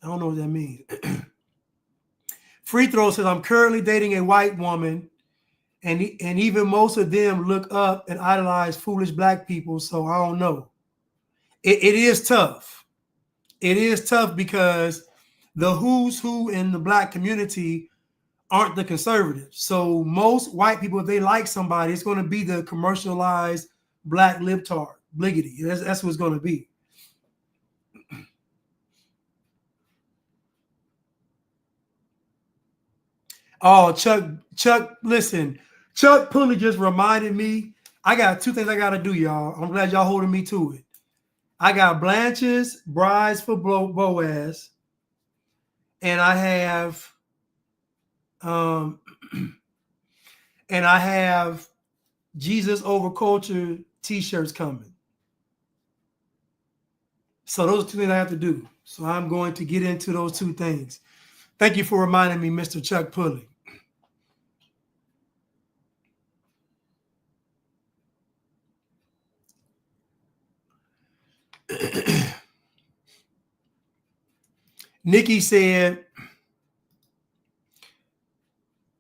I don't know what that means. Free Throw says, I'm currently dating a white woman, and even most of them look up and idolize foolish black people, so I don't know. It is tough. It is tough because the who's who in the black community aren't the conservatives. So most white people, if they like somebody, it's going to be the commercialized black libtard, bliggity. That's what it's going to be. Oh, Chuck, listen. Chuck Pulley just reminded me, I got two things I got to do, y'all. I'm glad y'all holding me to it. I got Blanche's Brides for Boaz, and I have Jesus Over Culture t-shirts coming. So those are two things I have to do. So I'm going to get into those two things. Thank you for reminding me, Mr. Chuck Pulley. Nikki said,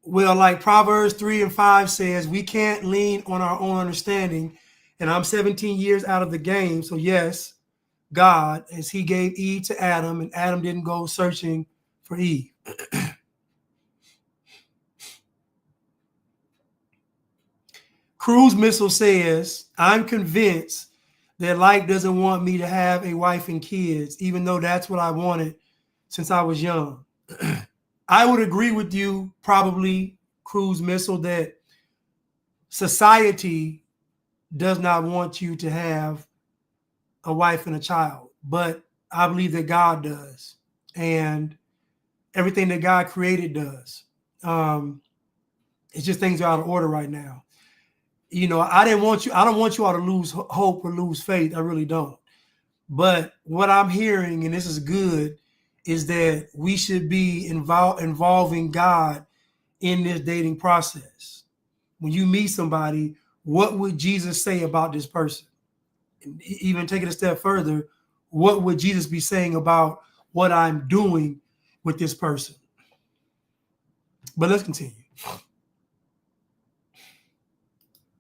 well, like Proverbs 3 and 5 says, we can't lean on our own understanding. And I'm 17 years out of the game. So yes, God, as he gave Eve to Adam, and Adam didn't go searching for Eve. Cruise Missile says, I'm convinced that life doesn't want me to have a wife and kids, even though that's what I wanted since I was young. I would agree with you, probably, Cruise Missile, that society does not want you to have a wife and a child, but I believe that God does, and everything that God created does. It's just things are out of order right now. You know, I don't want you all to lose hope or lose faith. I really don't. But what I'm hearing, and this is good, is that we should be involving God in this dating process. When you meet somebody, what would Jesus say about this person? And even take it a step further, what would Jesus be saying about what I'm doing with this person? But let's continue.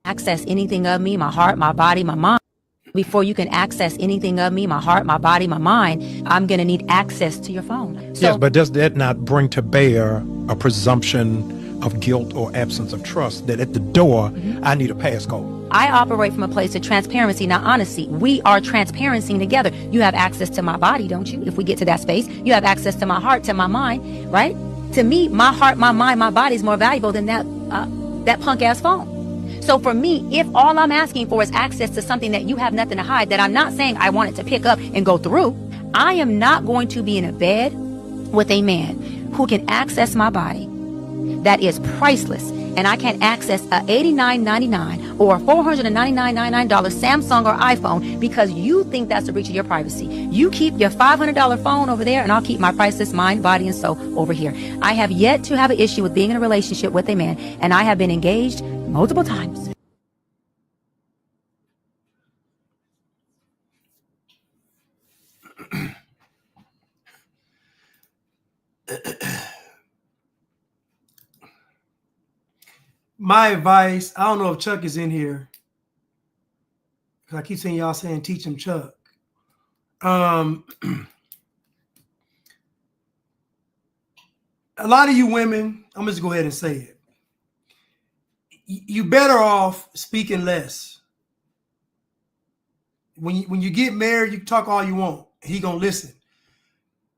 Access anything of me, my heart, my body, my mind. Before you can access anything of me, my heart, my body, my mind, I'm going to need access to your phone. So, Yes, but does that not bring to bear a presumption of guilt or absence of trust that at the door, I need a passcode? I operate from a place of transparency, not honesty. We are transparency together. You have access to my body, don't you? If we get to that space, you have access to my heart, to my mind, right? To me, my heart, my mind, my body is more valuable than that punk ass phone. So for me, if all I'm asking for is access to something that you have nothing to hide, that I'm not saying I want it to pick up and go through, I am not going to be in a bed with a man who can access my body that is priceless, and I can access a $89.99 or $499.99 Samsung or iPhone because you think that's a breach of your privacy. You keep your $500 phone over there, and I'll keep my priceless mind, body, and soul over here. I have yet to have an issue with being in a relationship with a man, and I have been engaged multiple times. My advice, I don't know if Chuck is in here, because I keep seeing y'all saying teach him Chuck. A lot of you women, I'm just go ahead and say it. You better off speaking less. When you get married, you talk all you want. He gonna listen.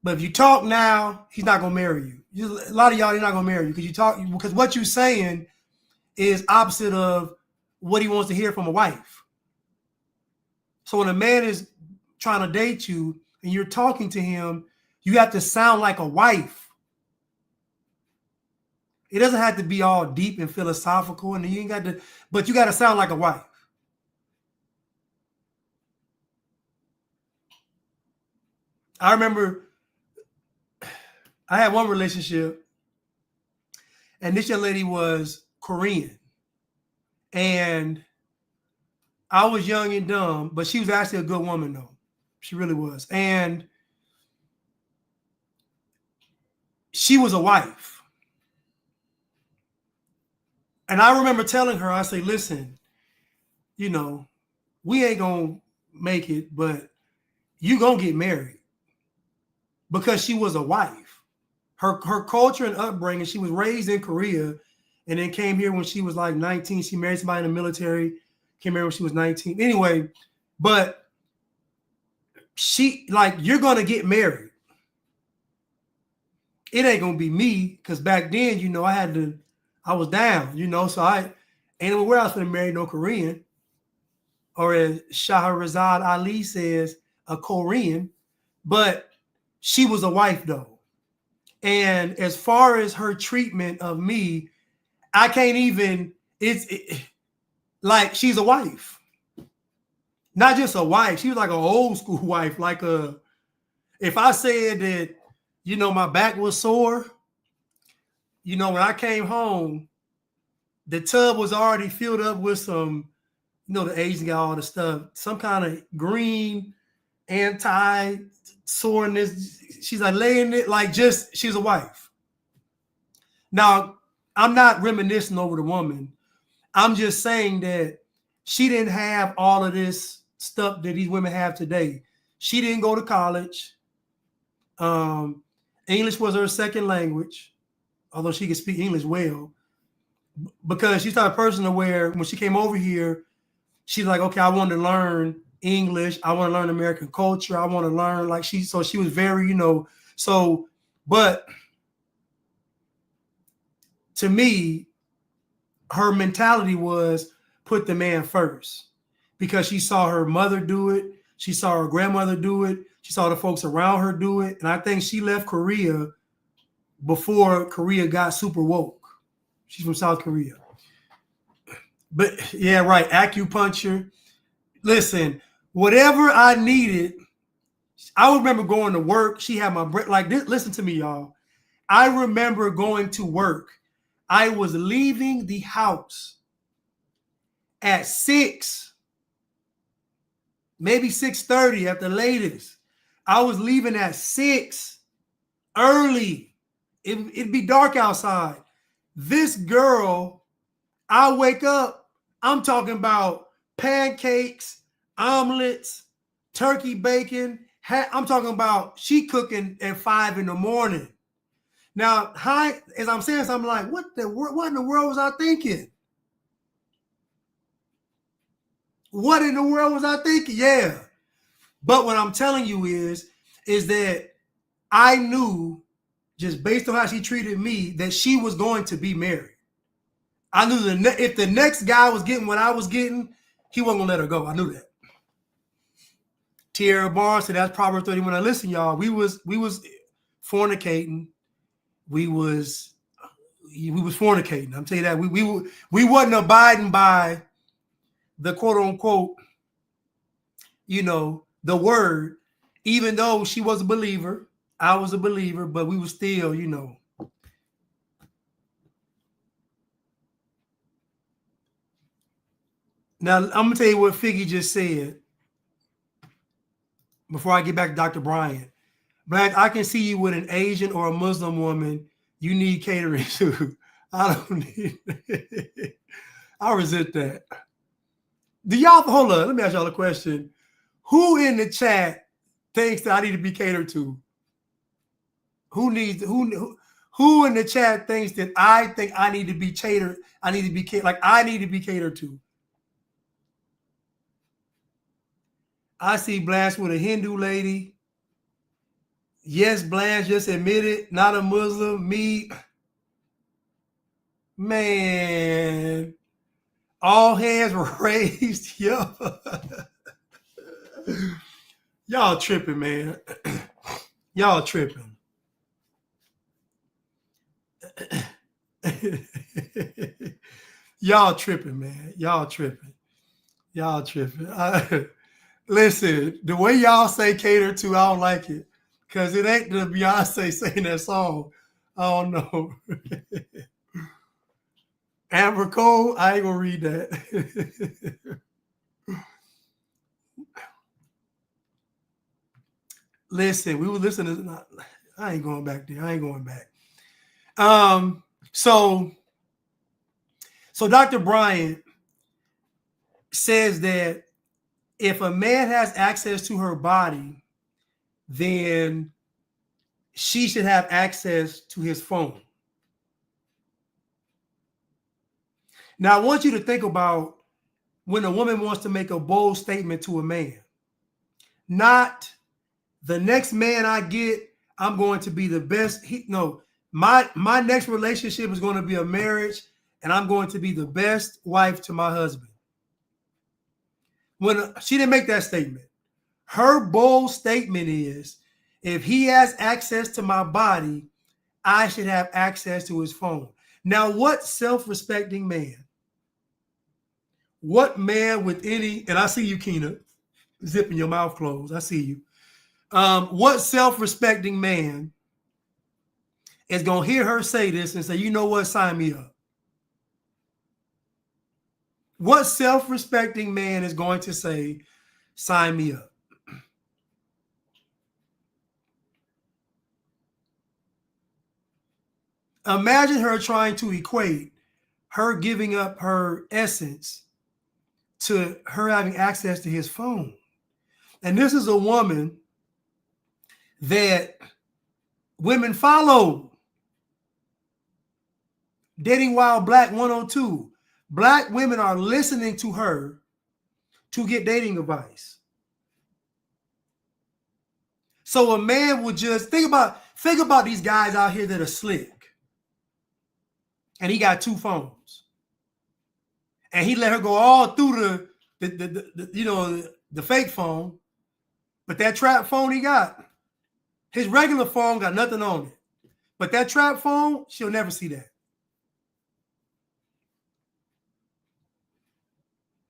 But if you talk now, he's not gonna marry you. A lot of y'all, he's not gonna marry you because what you're saying is opposite of what he wants to hear from a wife. So when a man is trying to date you and you're talking to him, you have to sound like a wife. It doesn't have to be all deep and philosophical, and you ain't got to, but you got to sound like a wife. I remember I had one relationship, and this young lady was Korean. And I was young and dumb, but she was actually a good woman, though. She really was. And she was a wife. And I remember telling her, I say, listen, you know, we ain't going to make it, but you going to get married. Because she was a wife. Her culture and upbringing, she was raised in Korea and then came here when she was like 19. She married somebody in the military, came here when she was 19. Anyway, but she, like, you're going to get married. It ain't going to be me, because back then, you know, I was down, you know, so I ain't nowhere else going to marry no Korean. Or as Shahrazad Ali says, a Korean. But she was a wife, though. And as far as her treatment of me, I can't even, like, she's a wife. Not just a wife. She was like an old school wife. Like if I said that, you know, my back was sore, you know, when I came home, the tub was already filled up with some, you know, the Asian got all the stuff, some kind of green anti-soreness. She's like laying it like just, she's a wife. Now, I'm not reminiscing over the woman. I'm just saying that she didn't have all of this stuff that these women have today. She didn't go to college. English was her second language, although she could speak English well, because she's the type of person to where when she came over here, she's like, okay, I want to learn English. I want to learn American culture. I want to learn like so she was very, but to me, her mentality was put the man first because she saw her mother do it. She saw her grandmother do it. She saw the folks around her do it. And I think she left Korea before Korea got super woke. She's from South Korea. But yeah, right. Acupuncture. Listen, whatever I needed, I remember going to work. She had my breath like this. Listen to me, y'all. I remember going to work. I was leaving the house at 6, maybe 6:30 at the latest. I was leaving at 6 early. It'd be dark outside. This girl, I wake up, I'm talking about pancakes, omelets, turkey bacon. I'm talking about she cooking at 5 in the morning. Now, as I'm saying, so I'm like, what in the world was I thinking? What in the world was I thinking? Yeah. But what I'm telling you is that I knew, just based on how she treated me, that she was going to be married. I knew if the next guy was getting what I was getting, he wasn't gonna let her go. I knew that. Tierra Barnes said that's Proverbs 31. Now listen, y'all, we was fornicating. We was fornicating. I'm telling you that we wasn't abiding by the quote unquote, the word, even though she was a believer, I was a believer, but we were still, Now, I'm going to tell you what Figgy just said before I get back to Dr. Bryant. Black, I can see you with an Asian or a Muslim woman. You need catering too. I don't need it. I resent that. Do y'all, hold on, let me ask y'all a question. Who in the chat thinks that I need to be catered to? Who in the chat thinks that I think I need to be catered? I need to be I need to be catered to. I see Blanche with a Hindu lady. Yes, Blanche, just admit it. Not a Muslim. Me. Man. All hands were raised. Yo. Y'all tripping, man. Y'all tripping. Y'all tripping, man. Y'all tripping. Y'all tripping. Listen, the way y'all say cater to, I don't like it. Because it ain't the Beyonce saying that song. I don't know. Amber Cole, I ain't going to read that. Listen, we were listening to, I ain't going back there. I ain't going back. So Dr. Bryant says that if a man has access to her body, then she should have access to his phone. Now, I want you to think about when a woman wants to make a bold statement to a man. Not the next man I get, I'm going to be the best. My next relationship is going to be a marriage, and I'm going to be the best wife to my husband. When she didn't make that statement. Her bold statement is, if he has access to my body, I should have access to his phone. Now, what self-respecting man, what man with any, and I see you, Keena, zipping your mouth closed. I see you. What self-respecting man is going to hear her say this and say, you know what, sign me up? What self-respecting man is going to say, sign me up? Imagine her trying to equate her giving up her essence to her having access to his phone. And this is a woman that women follow. Dating Wild Black 102. Black women are listening to her to get dating advice. So a man would just think about these guys out here that are slick. And he got 2 phones. And he let her go all through the fake phone. But that trap phone he got, his regular phone got nothing on it. But that trap phone, she'll never see that.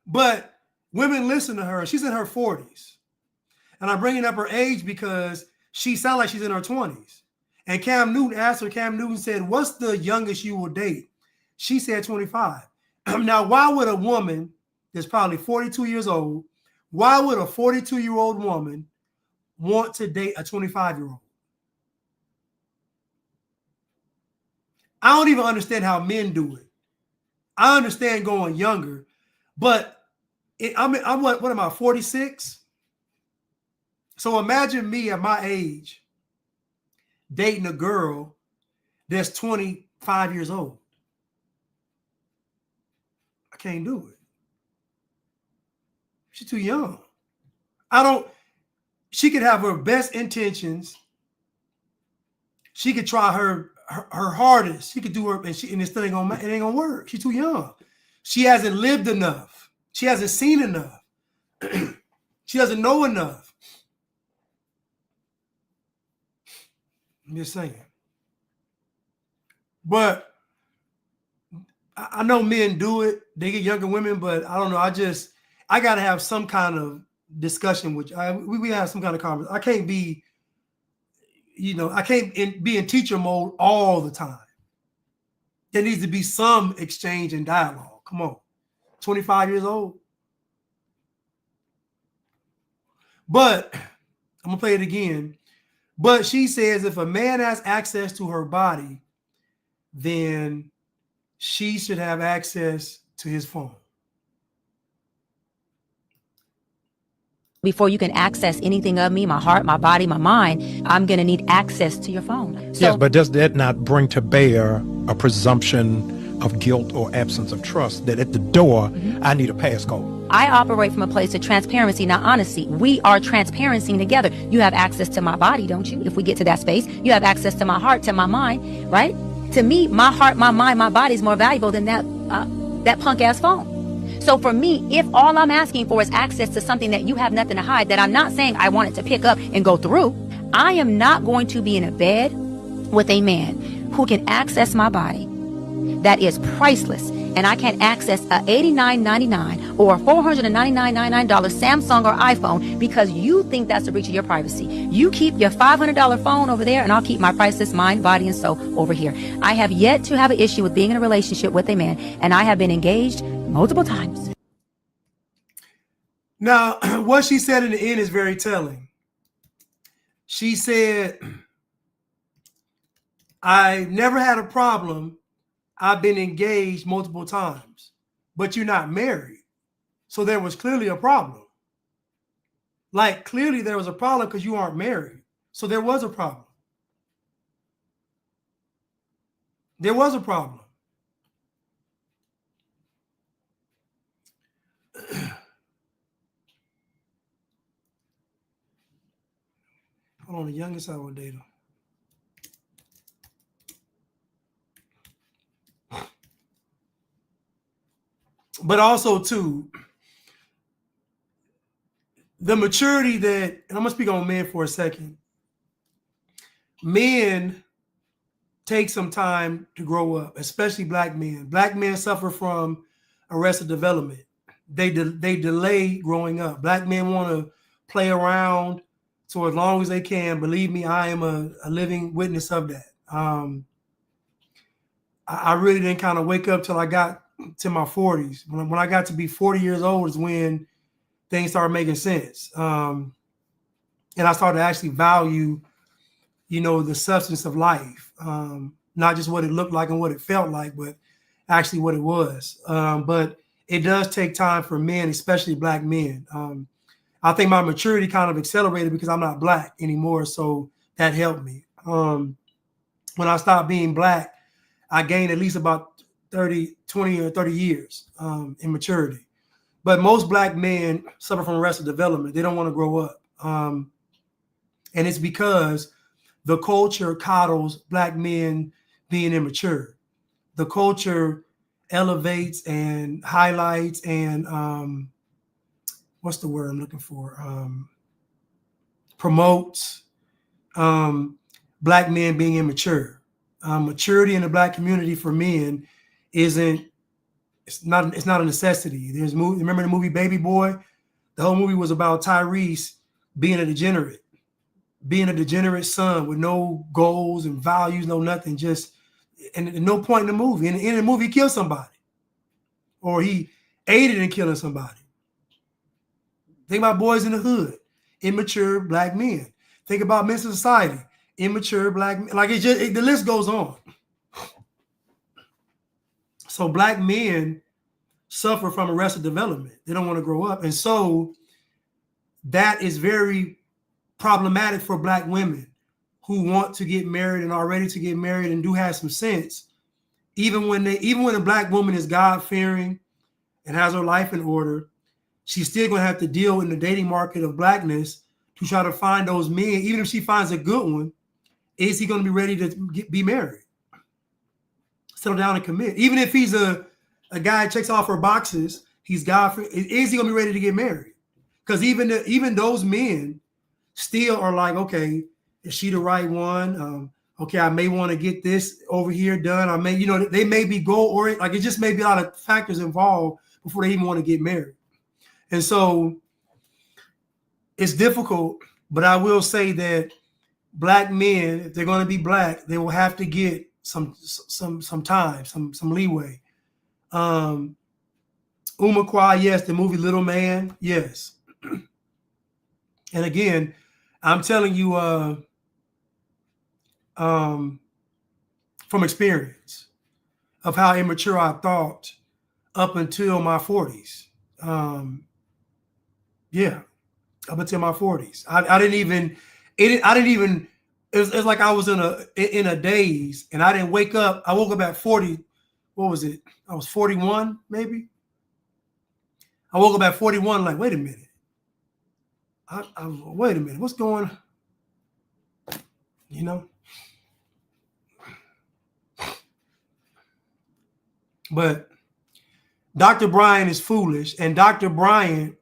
But women listen to her. She's in her 40s. And I'm bringing up her age because she sounds like she's in her 20s. And Cam Newton asked her, Cam Newton said, what's the youngest you will date? She said 25. Now, why would a woman that's probably 42 years old, why would a 42-year-old woman want to date a 25-year-old? I don't even understand how men do it. I understand going younger, but I'm what am I, 46? So imagine me at my age dating a girl that's 25 years old. I can't do it. She's too young. She could have her best intentions. She could try her hardest. She could do her, and it still ain't gonna work. She's too young. She hasn't lived enough. She hasn't seen enough. She doesn't know enough. I'm just saying. But I know men do it. They get younger women, but I don't know. I got to have some kind of discussion with you. We have some kind of conversation. I can't be, I can't be in teacher mode all the time. There needs to be some exchange and dialogue. Come on. 25 years old. But I'm going to play it again. But she says if a man has access to her body, then she should have access to his phone. Before you can access anything of me, my heart, my body, my mind, I'm going to need access to your phone. So, yes, but does that not bring to bear a presumption of guilt or absence of trust that at the door, I need a passcode? I operate from a place of transparency, not honesty. We are transparency together. You have access to my body, don't you? If we get to that space, you have access to my heart, to my mind, right? To me, my heart, my mind, my body is more valuable than that punk ass phone. So for me, if all I'm asking for is access to something that you have nothing to hide, that I'm not saying I want it to pick up and go through, I am not going to be in a bed with a man who can access my body that is priceless, and I can access a $89.99 or $499.99 Samsung or iPhone because you think that's a breach of your privacy. You keep your $500 phone over there, and I'll keep my priceless mind, body, and soul over here. I have yet to have an issue with being in a relationship with a man, and I have been engaged multiple times. Now, what she said in the end is very telling. She said, I never had a problem. I've been engaged multiple times, but you're not married. So there was clearly a problem. Like, clearly there was a problem because you aren't married. So there was a problem. There was a problem. Hold on, the youngest I would date him. But also, too, the maturity that, and I'm going to speak on men for a second. Men take some time to grow up, especially black men. Black men suffer from arrested development. They delay growing up. Black men want to play around so as long as they can. Believe me, I am a living witness of that. I really didn't kind of wake up till I got to my 40s. When I got to be 40 years old is when things started making sense. And I started to actually value, the substance of life. not just what it looked like and what it felt like, but actually what it was. But it does take time for men, especially black men. I think my maturity kind of accelerated because I'm not black anymore, so that helped me. When I stopped being black, I gained at least about 20 or 30 years in maturity. But most black men suffer from arrested development. They don't want to grow up. And it's because the culture coddles black men being immature. The culture elevates and highlights and what's the word I'm looking for? Promotes black men being immature. Maturity in the black community for men it's not a necessity. Remember the movie Baby Boy? The whole movie was about Tyrese being a degenerate son with no goals and values, no nothing, and no point in the movie. In the movie, he killed somebody, or he aided in killing somebody. Think about boys in the hood, immature black men. Think about men's society, immature black men. Like the list goes on. So black men suffer from arrested development. They don't want to grow up. And so that is very problematic for black women who want to get married and are ready to get married and do have some sense. Even when a black woman is God-fearing and has her life in order, she's still going to have to deal in the dating market of blackness to try to find those men. Even if she finds a good one, is he going to be ready to be married? Settle down and commit. Even if he's a guy that checks off her boxes, he's God-fearing, is he going to be ready to get married? Because even those men still are like, okay, is she the right one? Okay, I may want to get this over here done. I may, they may be goal-oriented. Like, it just may be a lot of factors involved before they even want to get married. And so it's difficult, but I will say that black men, if they're going to be black, they will have to get some time, some leeway. Umaquan, yes. The movie Little Man, yes. And again, I'm telling you from experience of how immature I thought up until my 40s. Yeah, up until my 40s. It was like I was in a daze and I didn't wake up. I woke up at 40. What was it? I was 41, maybe. I woke up at 41, like, wait a minute. Wait a minute, what's going on? But Dr. Bryant is foolish, and Dr. Bryant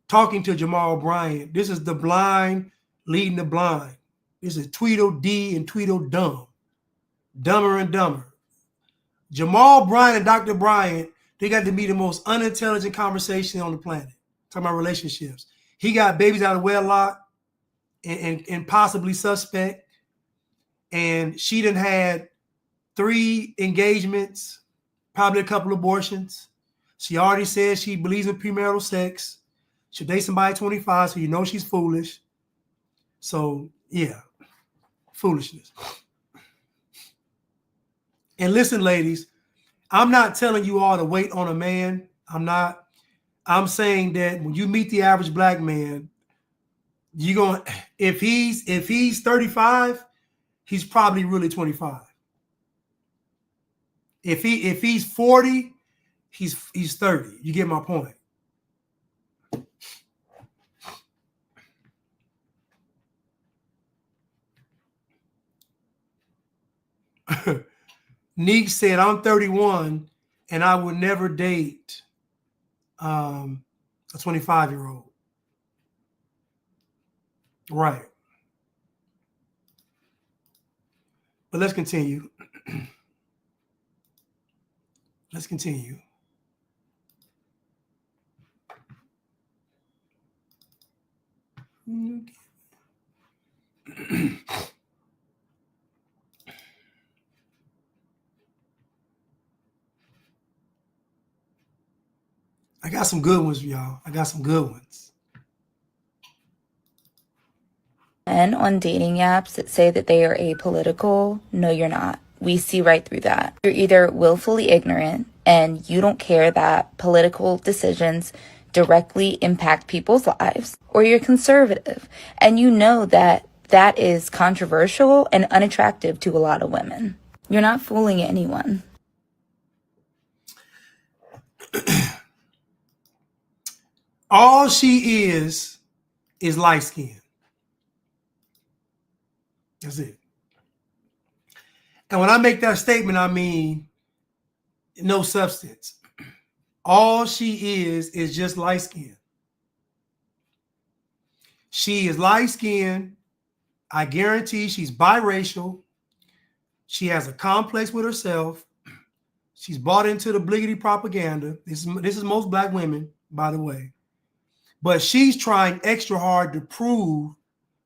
talking to Jamal Bryant, this is the blind leading the blind. This is Tweedledee and Tweedledum, dumber and dumber. Jamal Bryant and Dr. Bryant, they got to be the most unintelligent conversation on the planet. Talking about relationships. He got babies out of wedlock and possibly suspect. And she done had 3 engagements, probably a couple abortions. She already said she believes in premarital sex. She'll date somebody 25, so you know she's foolish. So, yeah, foolishness. And listen, ladies, I'm not telling you all to wait on a man. I'm not. I'm saying that when you meet the average black man, you're going, if he's 35, he's probably really 25. If he's 40, he's 30. You get my point. Neek said, I'm 31 and I would never date a 25-year-old. Right. But let's continue. Let's continue. I got some good ones, y'all. I got some good ones. Men on dating apps that say that they are apolitical, no, you're not. We see right through that. You're either willfully ignorant and you don't care that political decisions directly impact people's lives, or you're conservative and you know that that is controversial and unattractive to a lot of women. You're not fooling anyone. All she is light skin. That's it. And when I make that statement, I mean no substance. All she is just light skin. She is light skin. I guarantee she's biracial. She has a complex with herself. She's bought into the bliggity propaganda. This is most black women, by the way. But she's trying extra hard to prove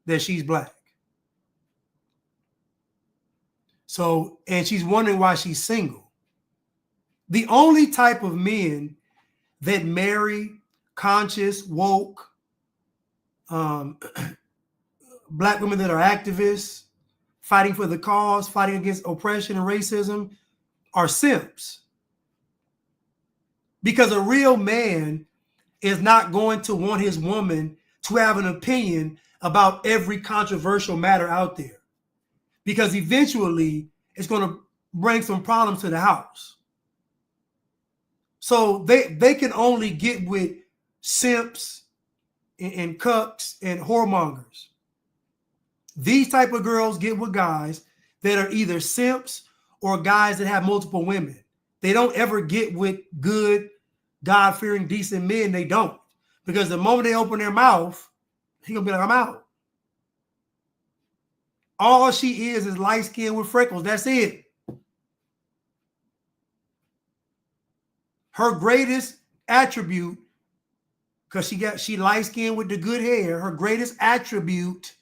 that she's black. So, and she's wondering why she's single. The only type of men that marry conscious, woke, black women that are activists, fighting for the cause, fighting against oppression and racism, are simps. Because a real man is not going to want his woman to have an opinion about every controversial matter out there. Because eventually it's going to bring some problems to the house. So they can only get with simps and cucks and whoremongers. These type of girls get with guys that are either simps or guys that have multiple women. They don't ever get with good, God-fearing, decent men. They don't. Because the moment they open their mouth, he's going to be like, I'm out. All she is light skin with freckles. That's it. Her greatest attribute, because she light skin with the good hair, her greatest attribute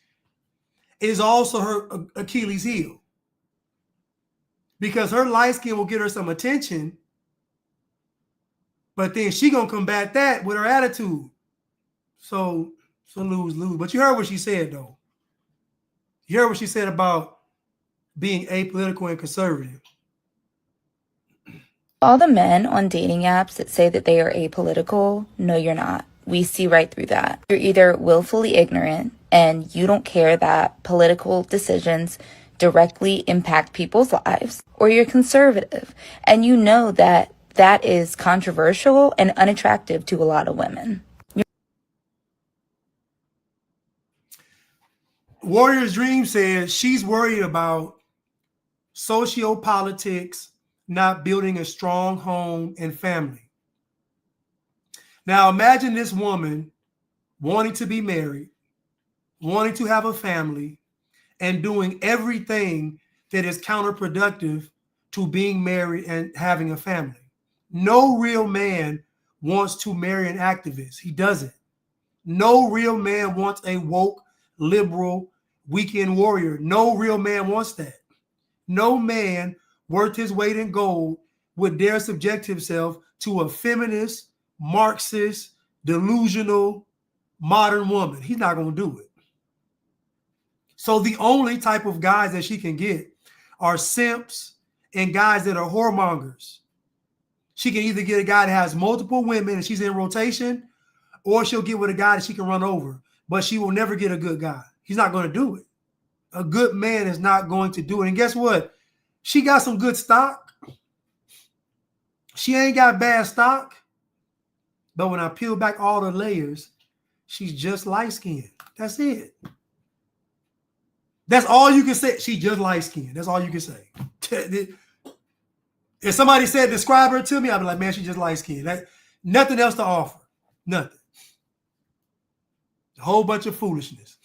is also her Achilles heel. Because her light skin will get her some attention, but then she gonna combat that with her attitude. So lose. But you heard what she said, though. You heard what she said about being apolitical and conservative. All the men on dating apps that say that they are apolitical, no, you're not. We see right through that. You're either willfully ignorant and you don't care that political decisions directly impact people's lives, or you're conservative and you know that that is controversial and unattractive to a lot of women. Warrior's Dream says she's worried about sociopolitics not building a strong home and family. Now imagine this woman wanting to be married, wanting to have a family, and doing everything that is counterproductive to being married and having a family. No real man wants to marry an activist. He doesn't. No real man wants a woke, liberal, weekend warrior. No real man wants that. No man worth his weight in gold would dare subject himself to a feminist, Marxist, delusional, modern woman. He's not going to do it. So the only type of guys that she can get are simps and guys that are whoremongers. She can either get a guy that has multiple women and she's in rotation, or she'll get with a guy that she can run over, but she will never get a good guy. He's not going to do it. A good man is not going to do it. And guess what? She got some good stock. She ain't got bad stock. But when I peel back all the layers, she's just light-skinned. That's it. That's all you can say. She's just light-skinned. That's all you can say. If somebody said, describe her to me, I'd be like, man, she's just light-skinned. Nothing else to offer. Nothing. A whole bunch of foolishness.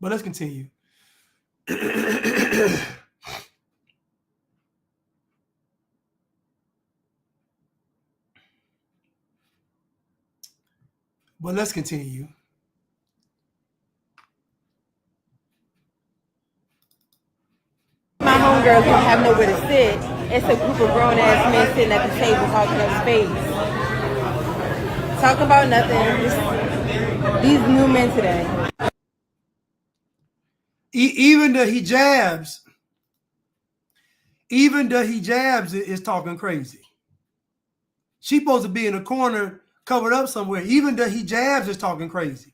But let's continue. But let's continue. My homegirls don't have nowhere to sit. It's a group of grown-ass men sitting at the table talking up space. Talking about nothing. Just these new men today. Even the hijabs is talking crazy. She supposed to be in a corner covered up somewhere. Even the hijabs is talking crazy.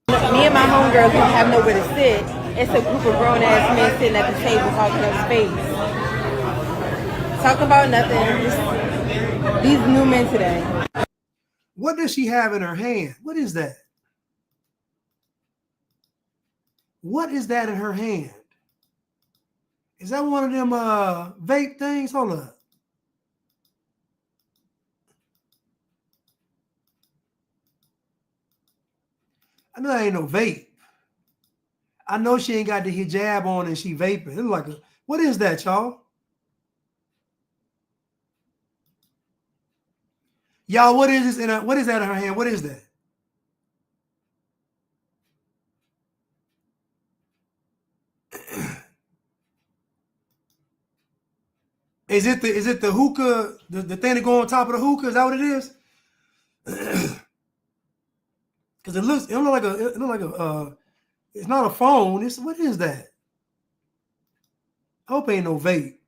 Me and my homegirls don't have nowhere to sit. It's a group of grown-ass men sitting at the table talking up space. Talking about nothing. Just these new men today. What does she have in her hand? What is that? What is that in her hand? Is that one of them vape things? Hold up. I know that ain't no vape. I know she ain't got the hijab on and she vaping. It's like what is that, y'all? Y'all, what is this? What is that in her hand? What is that? Is it the hookah, the thing that go on top of the hookah? Is that what it is? Because it looks like it's not a phone. What is that? I hope it ain't no vape.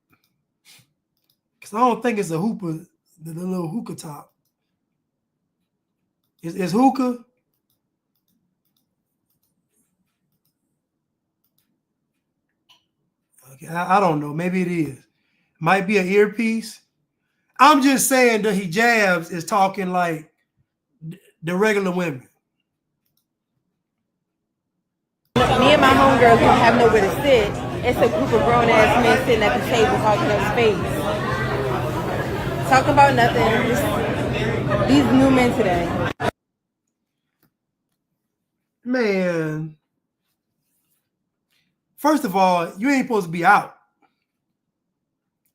Because I don't think it's a hookah, the little hookah top. Is hookah? Okay, I don't know. Maybe it is. Might be an earpiece. I'm just saying the hijabs is talking like the regular women. Me and my homegirls don't have nowhere to sit. It's a group of grown-ass men sitting at the table talking up space. Talking about nothing. Just these new men today. Man. First of all, you ain't supposed to be out.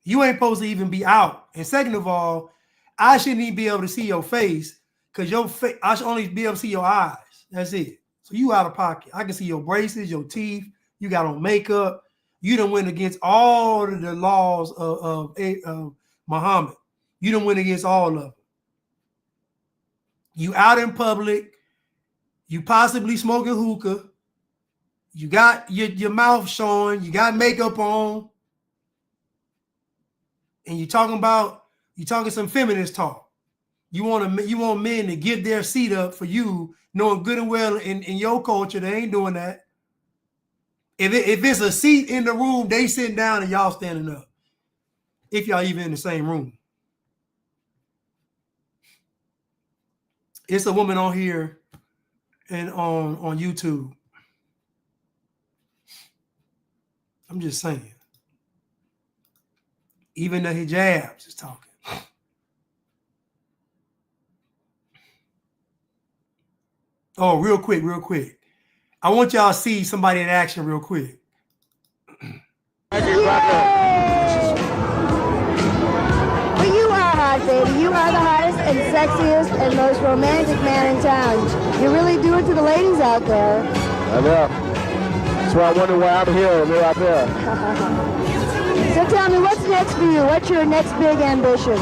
You ain't supposed to even be out. And second of all, I shouldn't even be able to see your face because I should only be able to see your eyes. That's it. So you out of pocket. I can see your braces, your teeth. You got on makeup. You done went against all of the laws of Muhammad. You done went against all of them. You out in public. You possibly smoking hookah. You got your mouth showing. You got makeup on. And you talking some feminist talk. You want men to give their seat up for you, knowing good and well in your culture they ain't doing that. If it's a seat in the room, they sitting down and y'all standing up. If y'all even in the same room. It's a woman on here and on YouTube. I'm just saying. Even the hijabs is talking. Oh, real quick. I want y'all to see somebody in action real quick. But you are hot, baby. You are the hottest and sexiest and most romantic man in town. You really do it to the ladies out there. I know. That's why I wonder why I'm here and they're out there. So tell me, what's next for you? What's your next big ambitions?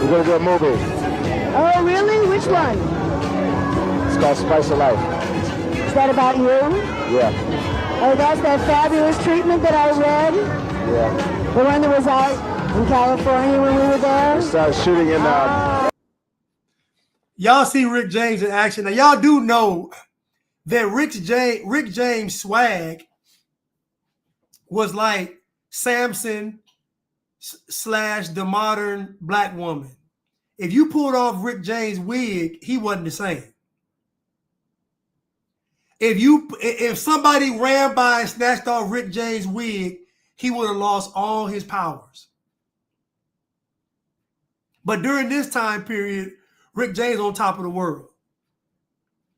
We're going to do a movie. Oh, really? Which one? It's called Spice of Life. Is that about you? Yeah. Oh, that's that fabulous treatment that I read? Yeah. The one that was out in California when we were there? We started shooting in... Y'all see Rick James in action. Now, y'all do know that Rick James swag was like Samson / the modern black woman. If you pulled off Rick James' wig, he wasn't the same. If somebody ran by and snatched off Rick James' wig, he would have lost all his powers. But during this time period, Rick James on top of the world.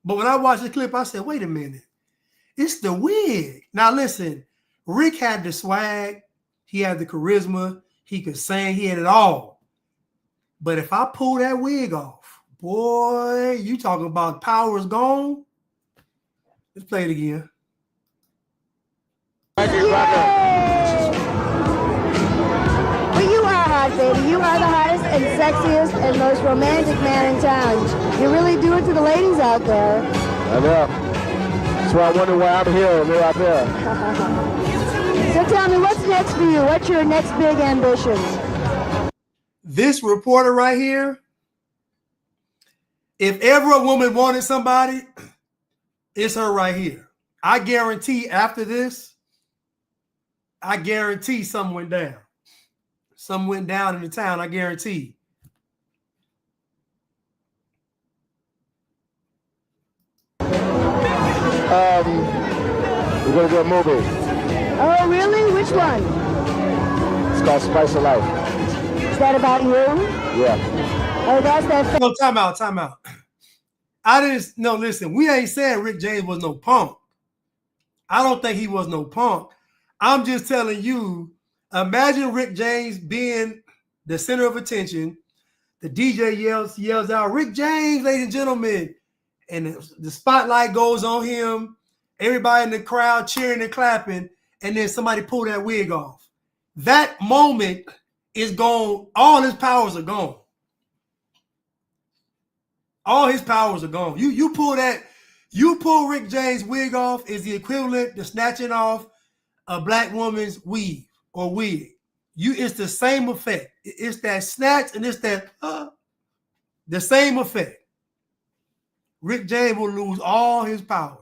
But when I watched the clip, I said, wait a minute. It's the wig. Now listen, Rick had the swag. He had the charisma. He could sing. He had it all. But if I pull that wig off, boy, you talking about power's gone? Let's play it again. Well, you are hot, baby. You are the hottest and sexiest and most romantic man in town. You really do it to the ladies out there. I know. That's why I wonder why I'm here and they're out there. So tell me, what's next for you? What's your next big ambition? This reporter right here, if ever a woman wanted somebody, it's her right here. I guarantee after this, I guarantee something went down. Something went down in the town, I guarantee. We're going to do a movie. Oh, really? Which one? It's called Spice of Life. Is that about you? Yeah. Oh, that's that. No, time out. I didn't, no, listen, we ain't saying Rick James was no punk. I don't think he was no punk. I'm just telling you, imagine Rick James being the center of attention. The DJ yells out, Rick James, ladies and gentlemen. And the spotlight goes on him. Everybody in the crowd cheering and clapping. And then somebody pull that wig off. That moment is gone. All his powers are gone. All his powers are gone. You pull Rick James' wig off is the equivalent to snatching off a black woman's weave or wig. It's the same effect. It's that snatch and it's that the same effect. Rick James will lose all his power.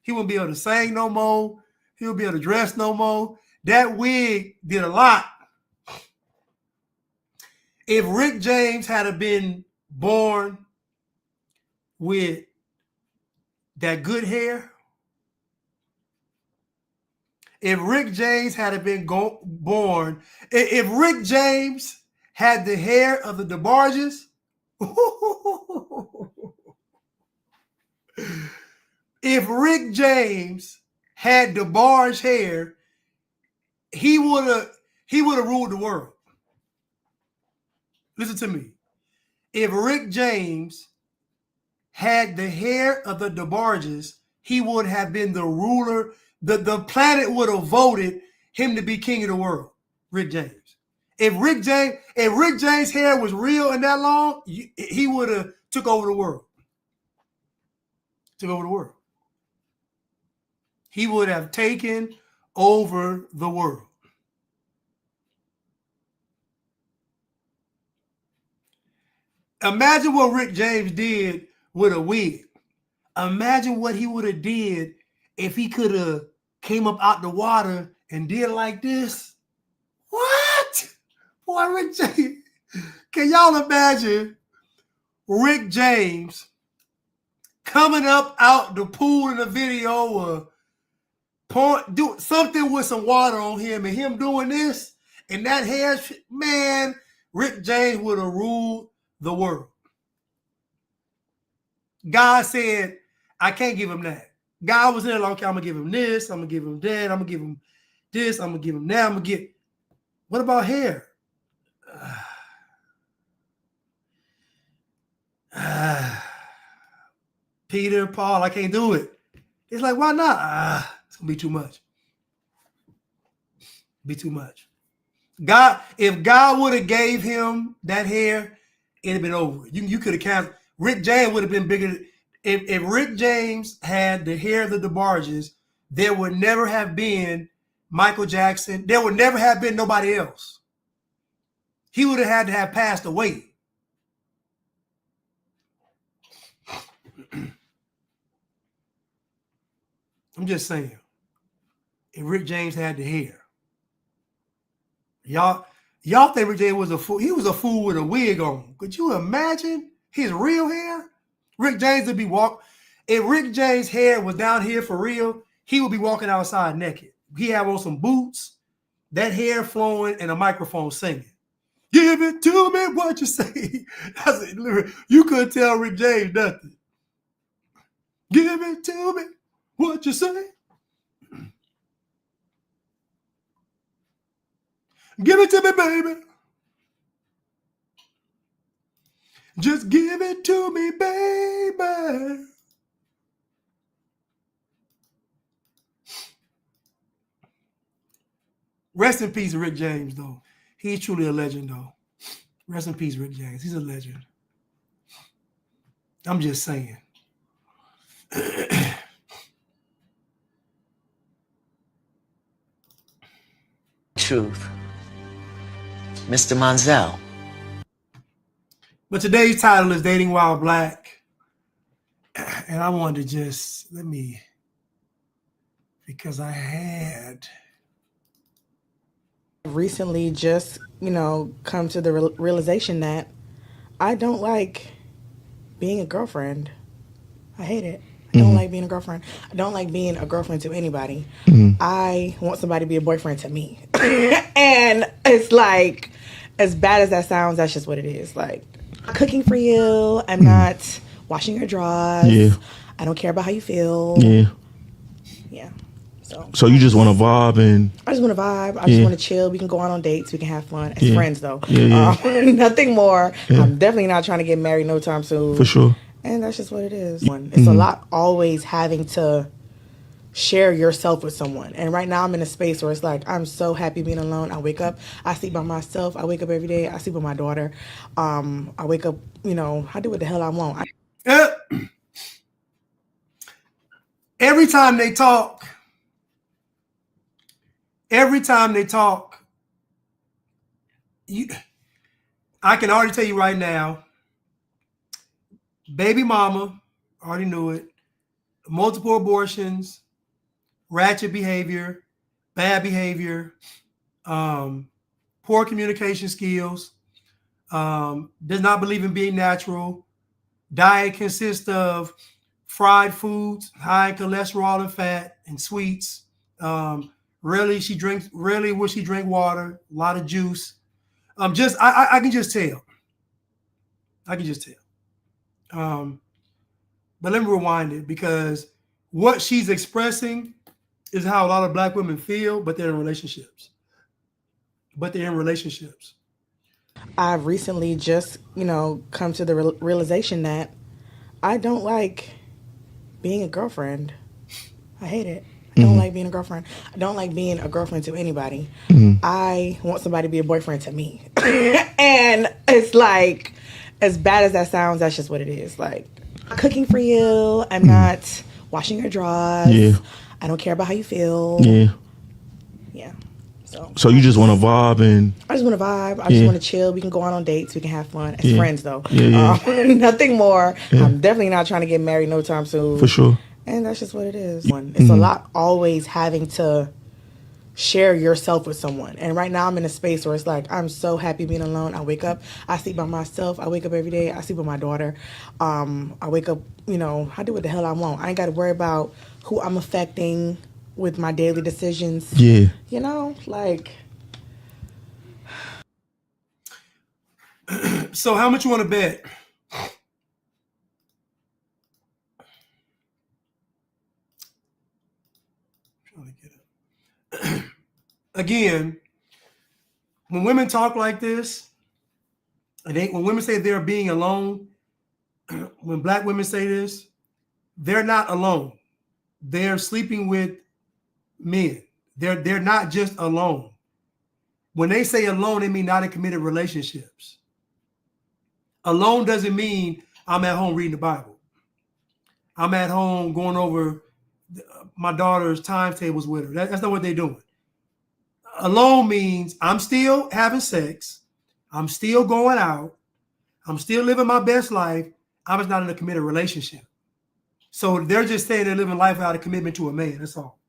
He won't be able to sing no more. He won't be able to dress no more. That wig did a lot. If Rick James had been born with that good hair, if Rick James had been born, if Rick James had the hair of the DeBarges, if Rick James had DeBarge hair, he would have ruled the world. Listen to me. If Rick James had the hair of the DeBarges, he would have been the ruler. The planet would have voted him to be king of the world. Rick James. If Rick James' hair was real and that long, he would have took over the world. Took over the world. He would have taken over the world. Imagine what Rick James did with a wig. Imagine what he would have did if he could have came up out the water and did like this. What? Boy, Rick James. Can y'all imagine Rick James coming up out the pool in a video or do something with some water on him and him doing this and that hair, man, Rick James would have ruled the world. God said, I can't give him that. God was in there like, okay, I'm going to give him this. I'm going to give him that. I'm going to give him this. I'm going to give him that. I'm going to get. What about hair? Peter, Paul, I can't do it. It's like, why not? It's going to be too much. Be too much. God, if God would have gave him that hair, it'd have been over. You could have counted. Rick James would have been bigger. If Rick James had the hair of the DeBarges, there would never have been Michael Jackson. There would never have been nobody else. He would have had to have passed away. I'm just saying. If Rick James had the hair. Y'all think Rick James was a fool. He was a fool with a wig on. Could you imagine his real hair? Rick James would be if Rick James' hair was down here for real, he would be walking outside naked. He have on some boots, that hair flowing, and a microphone singing. Give it to me, what you say. You couldn't tell Rick James nothing. Give it to me, what you say. Give it to me, baby. Just give it to me, baby. Rest in peace, Rick James, though. He's truly a legend, though. Rest in peace, Rick James. He's a legend. I'm just saying. Truth. Mr. Monzel. But today's title is Dating While Black. And I wanted to just, because I had recently just, come to the realization that I don't like being a girlfriend. I hate it. I don't like being a girlfriend. I don't like being a girlfriend to anybody. I want somebody to be a boyfriend to me. And it's like, as bad as that sounds, that's just what it is. Like, I'm cooking for you. I'm not washing your drawers. Yeah. I don't care about how you feel. Yeah. Yeah. So you just want to vibe and... I just want to vibe. I just want to chill. We can go out on dates. We can have fun as friends, though. Yeah. Nothing more. I'm definitely not trying to get married no time soon. For sure. And that's just what it is. It's a lot always having to share yourself with someone. And right now I'm in a space where it's like, I'm so happy being alone. I wake up, I sleep by myself. I wake up every day. I sleep with my daughter. I wake up, I do what the hell I want. every time they talk, I can already tell you right now, baby mama, already knew it, multiple abortions, ratchet behavior, bad behavior, poor communication skills, does not believe in being natural. Diet consists of fried foods, high in cholesterol and fat and sweets. Rarely will she drink water, a lot of juice. I can just tell. But let me rewind it, because what she's expressing is how a lot of black women feel, but they're in relationships. I've recently just, come to the realization that I don't like being a girlfriend. I hate it. I don't like being a girlfriend. I don't like being a girlfriend to anybody. I want somebody to be a boyfriend to me. And it's like, as bad as that sounds, that's just what it is. Like, I'm cooking for you. I'm not washing your drawers. Yeah. I don't care about how you feel. Yeah. Yeah. So you just want to vibe and... I just want to vibe. I just want to chill. We can go out on dates. We can have fun as friends, though. Yeah. Nothing more. I'm definitely not trying to get married no time soon. For sure. And that's just what it is. It's a lot always having to share yourself with someone. And right now I'm in a space where it's like, I'm so happy being alone. I wake up, I sleep by myself. I wake up every day. I sleep with my daughter. I wake up, I do what the hell I want. I ain't got to worry about who I'm affecting with my daily decisions. Yeah. So how much you want to bet? Again, when women talk like this, when women say they're being alone, when black women say this, they're not alone. They're sleeping with men. They're not just alone. When they say alone, they mean not in committed relationships. Alone doesn't mean I'm at home reading the Bible. I'm at home going over my daughter's timetables with her. That's not what they're doing. Alone means I'm still having sex. I'm still going out. I'm still living my best life. I'm just not in a committed relationship. So they're just saying they're living life without a commitment to a man. That's all.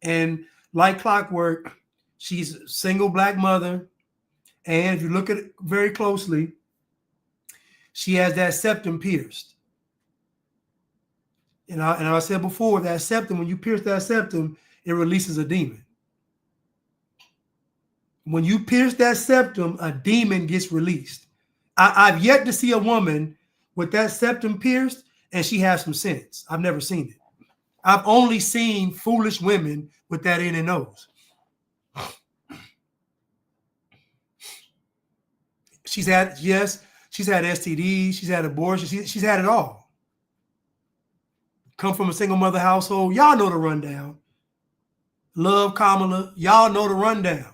And like clockwork, she's a single black mother. And if you look at it very closely, she has that septum pierced. And I said before, that septum, when you pierce that septum, it releases a demon. When you pierce that septum, a demon gets released. I've yet to see a woman with that septum pierced and she has some sense. I've never seen it. I've only seen foolish women with that in their nose. She's had STDs, she's had abortion, she's had it all. Come from a single mother household. Y'all know the rundown. love Kamala. Y'all know the rundown.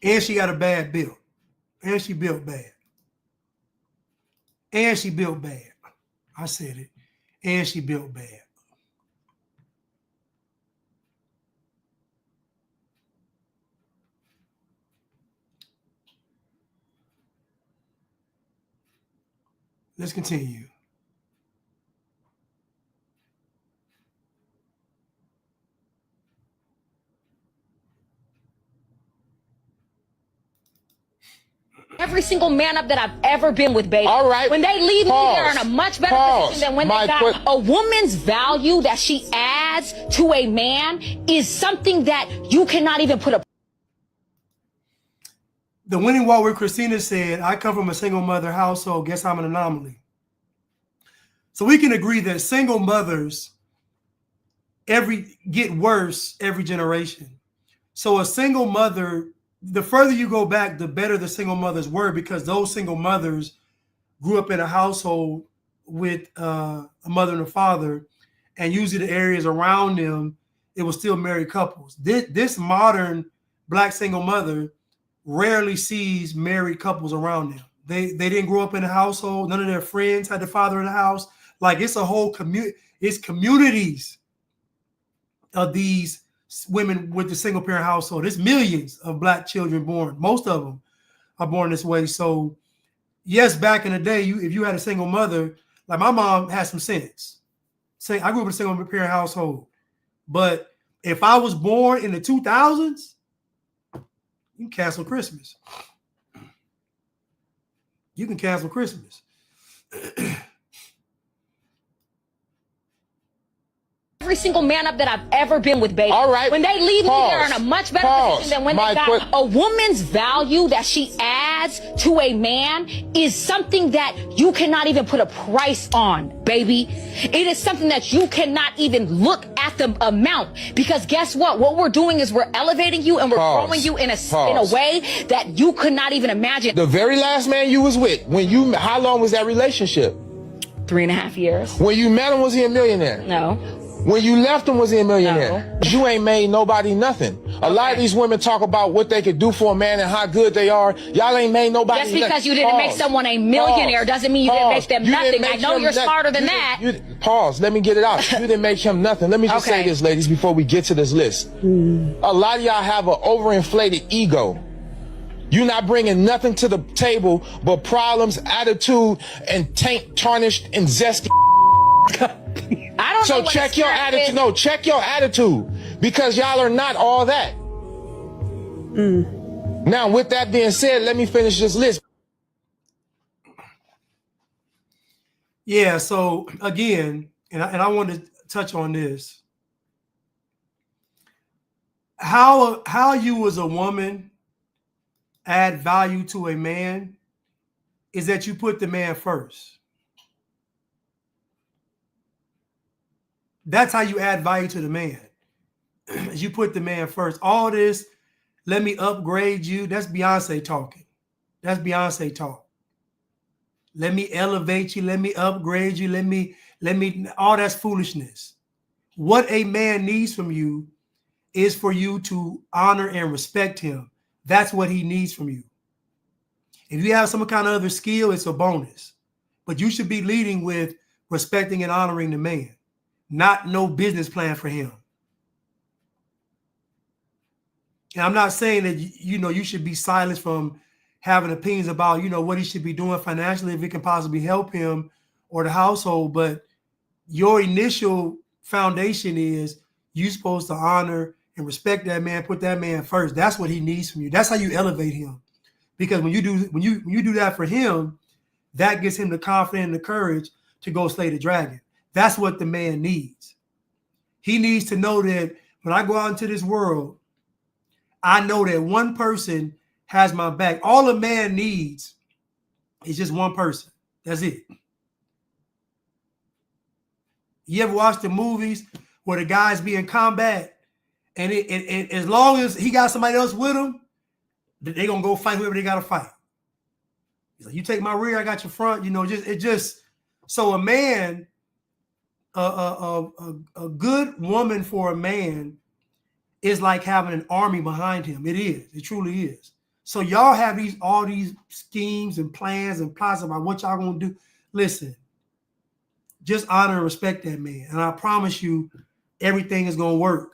And she got a bad build. And she built bad. And she built bad. I said it. And she built bad. Let's continue. Every single man up that I've ever been with, baby. All right. When they leave me, they're in a much better position than when they got. A woman's value that she adds to a man is something that you cannot even put a. The winning walk with Christina said, I come from a single mother household. Guess I'm an anomaly. So we can agree that single mothers get worse every generation. So a single mother, the further you go back, the better the single mothers were, because those single mothers grew up in a household with a mother and a father, and usually the areas around them, it was still married couples. This modern Black single mother rarely sees married couples around them. They didn't grow up in a household. None of their friends had the father in the house. Like, it's a whole community. It's communities of these women with the single parent household. There's millions of Black children born. Most of them are born this way. So yes, back in the day, if you had a single mother, like my mom had some sense. Say, I grew up in a single parent household. But if I was born in the 2000s, you can cancel Christmas. You can cancel Christmas. Every single man up that I've ever been with, baby. All right. When they leave me, they're in a much better position than when they got. A woman's value that she adds to a man is something that you cannot even put a price on, baby. It is something that you cannot even look at the amount, because guess what? What we're doing is we're elevating you and we're growing you in a way that you could not even imagine. The very last man you was with, how long was that relationship? 3.5 years. When you met him, was he a millionaire? No. When you left him, was he a millionaire? No. You ain't made nobody nothing. A lot of these women talk about what they could do for a man and how good they are. Y'all ain't made nobody nothing. Just because you didn't make someone a millionaire doesn't mean you didn't make them nothing. I know you're smarter than that. Pause. Let me get it out. You didn't make him nothing. Let me just say this, ladies, before we get to this list. A lot of y'all have an overinflated ego. You're not bringing nothing to the table but problems, attitude, and taint, tarnished, and zesty. I don't know. So check your attitude. No, check your attitude, because y'all are not all that. Now, with that being said, let me finish this list. Yeah. So again, and I want to touch on this. How you as a woman add value to a man is that you put the man first. That's how you add value to the man. You put the man first. All this, let me upgrade you. That's Beyonce talking. That's Beyonce talk. Let me elevate you. Let me upgrade you. Let me, all that's foolishness. What a man needs from you is for you to honor and respect him. That's what he needs from you. If you have some kind of other skill, it's a bonus. But you should be leading with respecting and honoring the man. Not no business plan for him. And I'm not saying that, you should be silenced from having opinions about, what he should be doing financially if it can possibly help him or the household. But your initial foundation is you're supposed to honor and respect that man, put that man first. That's what he needs from you. That's how you elevate him. Because when you do that for him, that gives him the confidence and the courage to go slay the dragon. That's what the man needs. He needs to know that when I go out into this world, I know that one person has my back. All a man needs is just one person. That's it. You ever watch the movies where the guys be in combat and as long as he got somebody else with him, they're going to go fight whoever they got to fight. He's like, you take my rear, I got your front. You know, so a man, a good woman for a man is like having an army behind him. It is. It truly is. So y'all have all these schemes and plans and plots about what y'all gonna do. Listen, just honor and respect that man, and I promise you, everything is gonna work.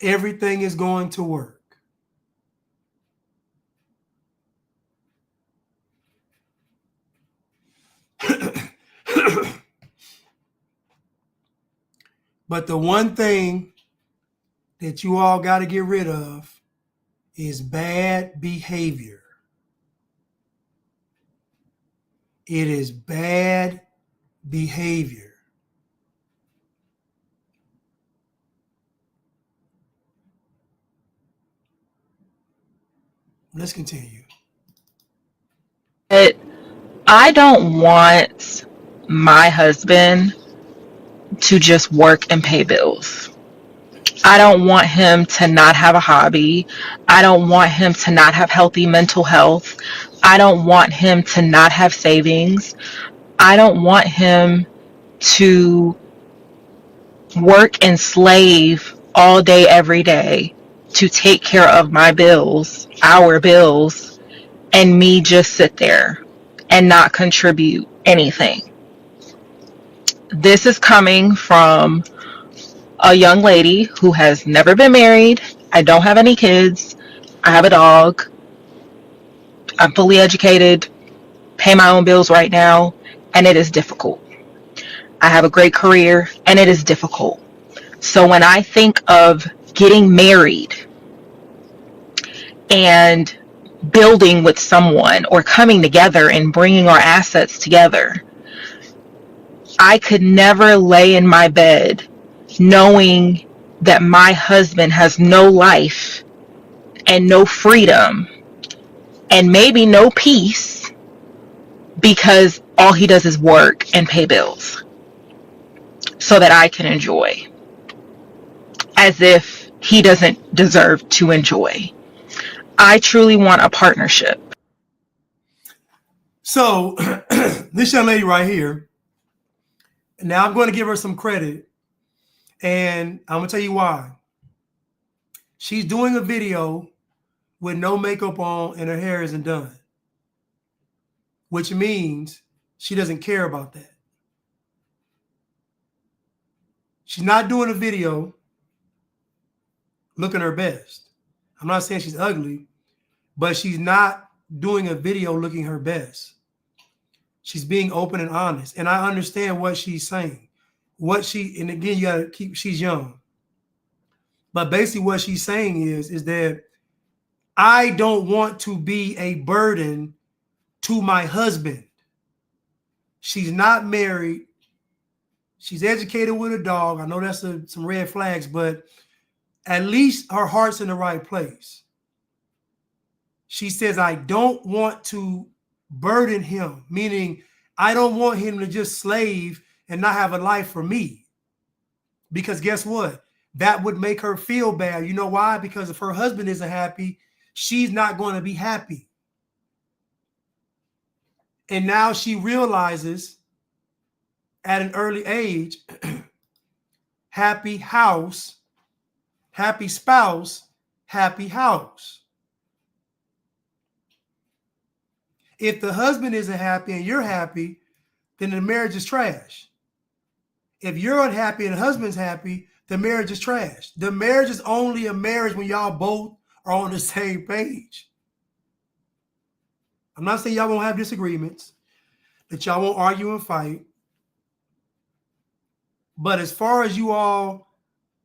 Everything is going to work. But the one thing that you all got to get rid of is bad behavior. It is bad behavior. Let's continue. I don't want my husband to just work and pay bills. I don't want him to not have a hobby. I don't want him to not have healthy mental health. I don't want him to not have savings. I don't want him to work and slave all day, every day to take care of my bills, our bills, and me just sit there and not contribute anything. This is coming from a young lady who has never been married. I don't have any kids. I have a dog. I'm fully educated, pay my own bills right now, and it is difficult. I have a great career, and it is difficult. So when I think of getting married and building with someone or coming together and bringing our assets together, I could never lay in my bed knowing that my husband has no life and no freedom and maybe no peace because all he does is work and pay bills so that I can enjoy, as if he doesn't deserve to enjoy. I truly want a partnership. So this young lady right here, now I'm going to give her some credit, and I'm going to tell you why. She's doing a video with no makeup on and her hair isn't done, which means she doesn't care about that. She's not doing a video looking her best. I'm not saying she's ugly, but she's not doing a video looking her best. She's being open and honest. And I understand what she's saying. And again, you gotta she's young. But basically what she's saying is that I don't want to be a burden to my husband. She's not married. She's educated with a dog. I know that's some red flags, but at least her heart's in the right place. She says, I don't want to burden him, meaning I don't want him to just slave and not have a life for me. Because guess what? That would make her feel bad. You know why? Because if her husband isn't happy, she's not going to be happy. And now she realizes at an early age, happy house, happy spouse, happy house. If the husband isn't happy and you're happy, then the marriage is trash. If you're unhappy and the husband's happy, the marriage is trash. The marriage is only a marriage when y'all both are on the same page. I'm not saying y'all won't have disagreements, that y'all won't argue and fight. But as far as you all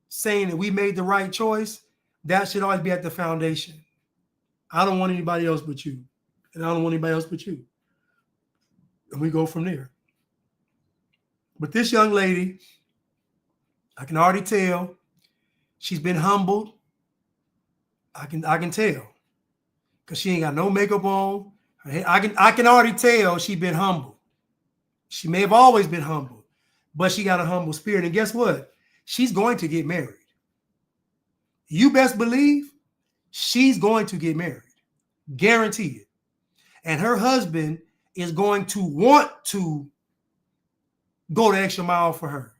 saying that we made the right choice, that should always be at the foundation. I don't want anybody else but you. And I don't want anybody else but you. And we go from there. But this young lady, I can already tell, she's been humbled. I can tell. because she ain't got no makeup on. I can already tell she been humble. She may have always been humble, but she got a humble spirit. And guess what? She's going to get married. You best believe she's going to get married. Guaranteed. And her husband is going to want to go the extra mile for her.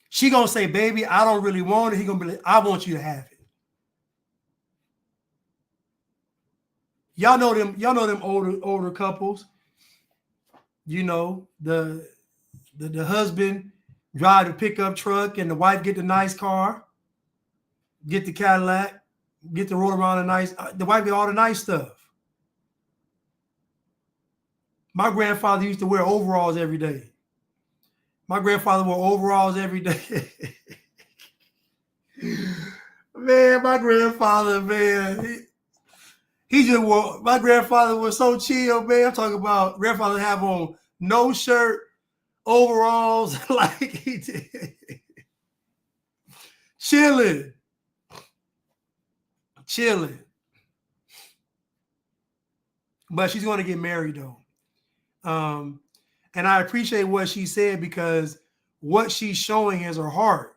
She gonna say, baby, I don't really want it. He gonna be like, I want you to have it. Y'all know them older couples. You know, the husband drive the pickup truck and the wife get the nice car, get the Cadillac, get to roll around the wife get all the nice stuff. My grandfather used to wear overalls every day. My grandfather wore overalls every day. Man, my grandfather, man, he just wore, my grandfather was so chill, man. I'm talking about grandfather have on no shirt, overalls, like he did. Chilling. But she's going to get married though. And I appreciate what she said because what she's showing is her heart.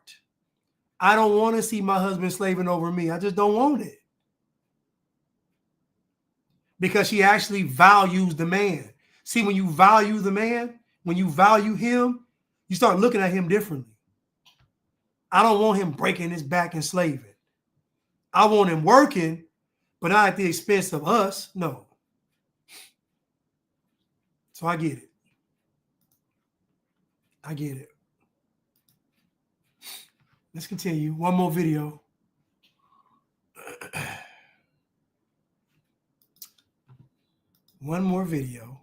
I don't want to see my husband slaving over me. I just don't want it. Because she actually values the man. See, when you value the man, when you value him, you start looking at him differently. I don't want him breaking his back and slaving. I want him working, but not at the expense of us. No. So I get it. I get it. Let's continue. One more video. One more video.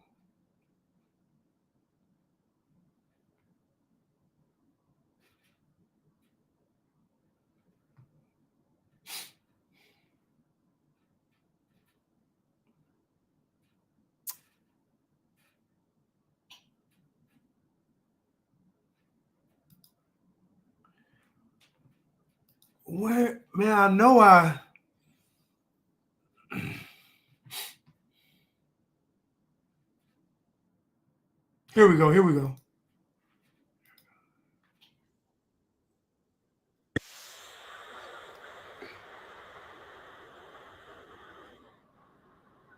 Where, man, I know Here we go.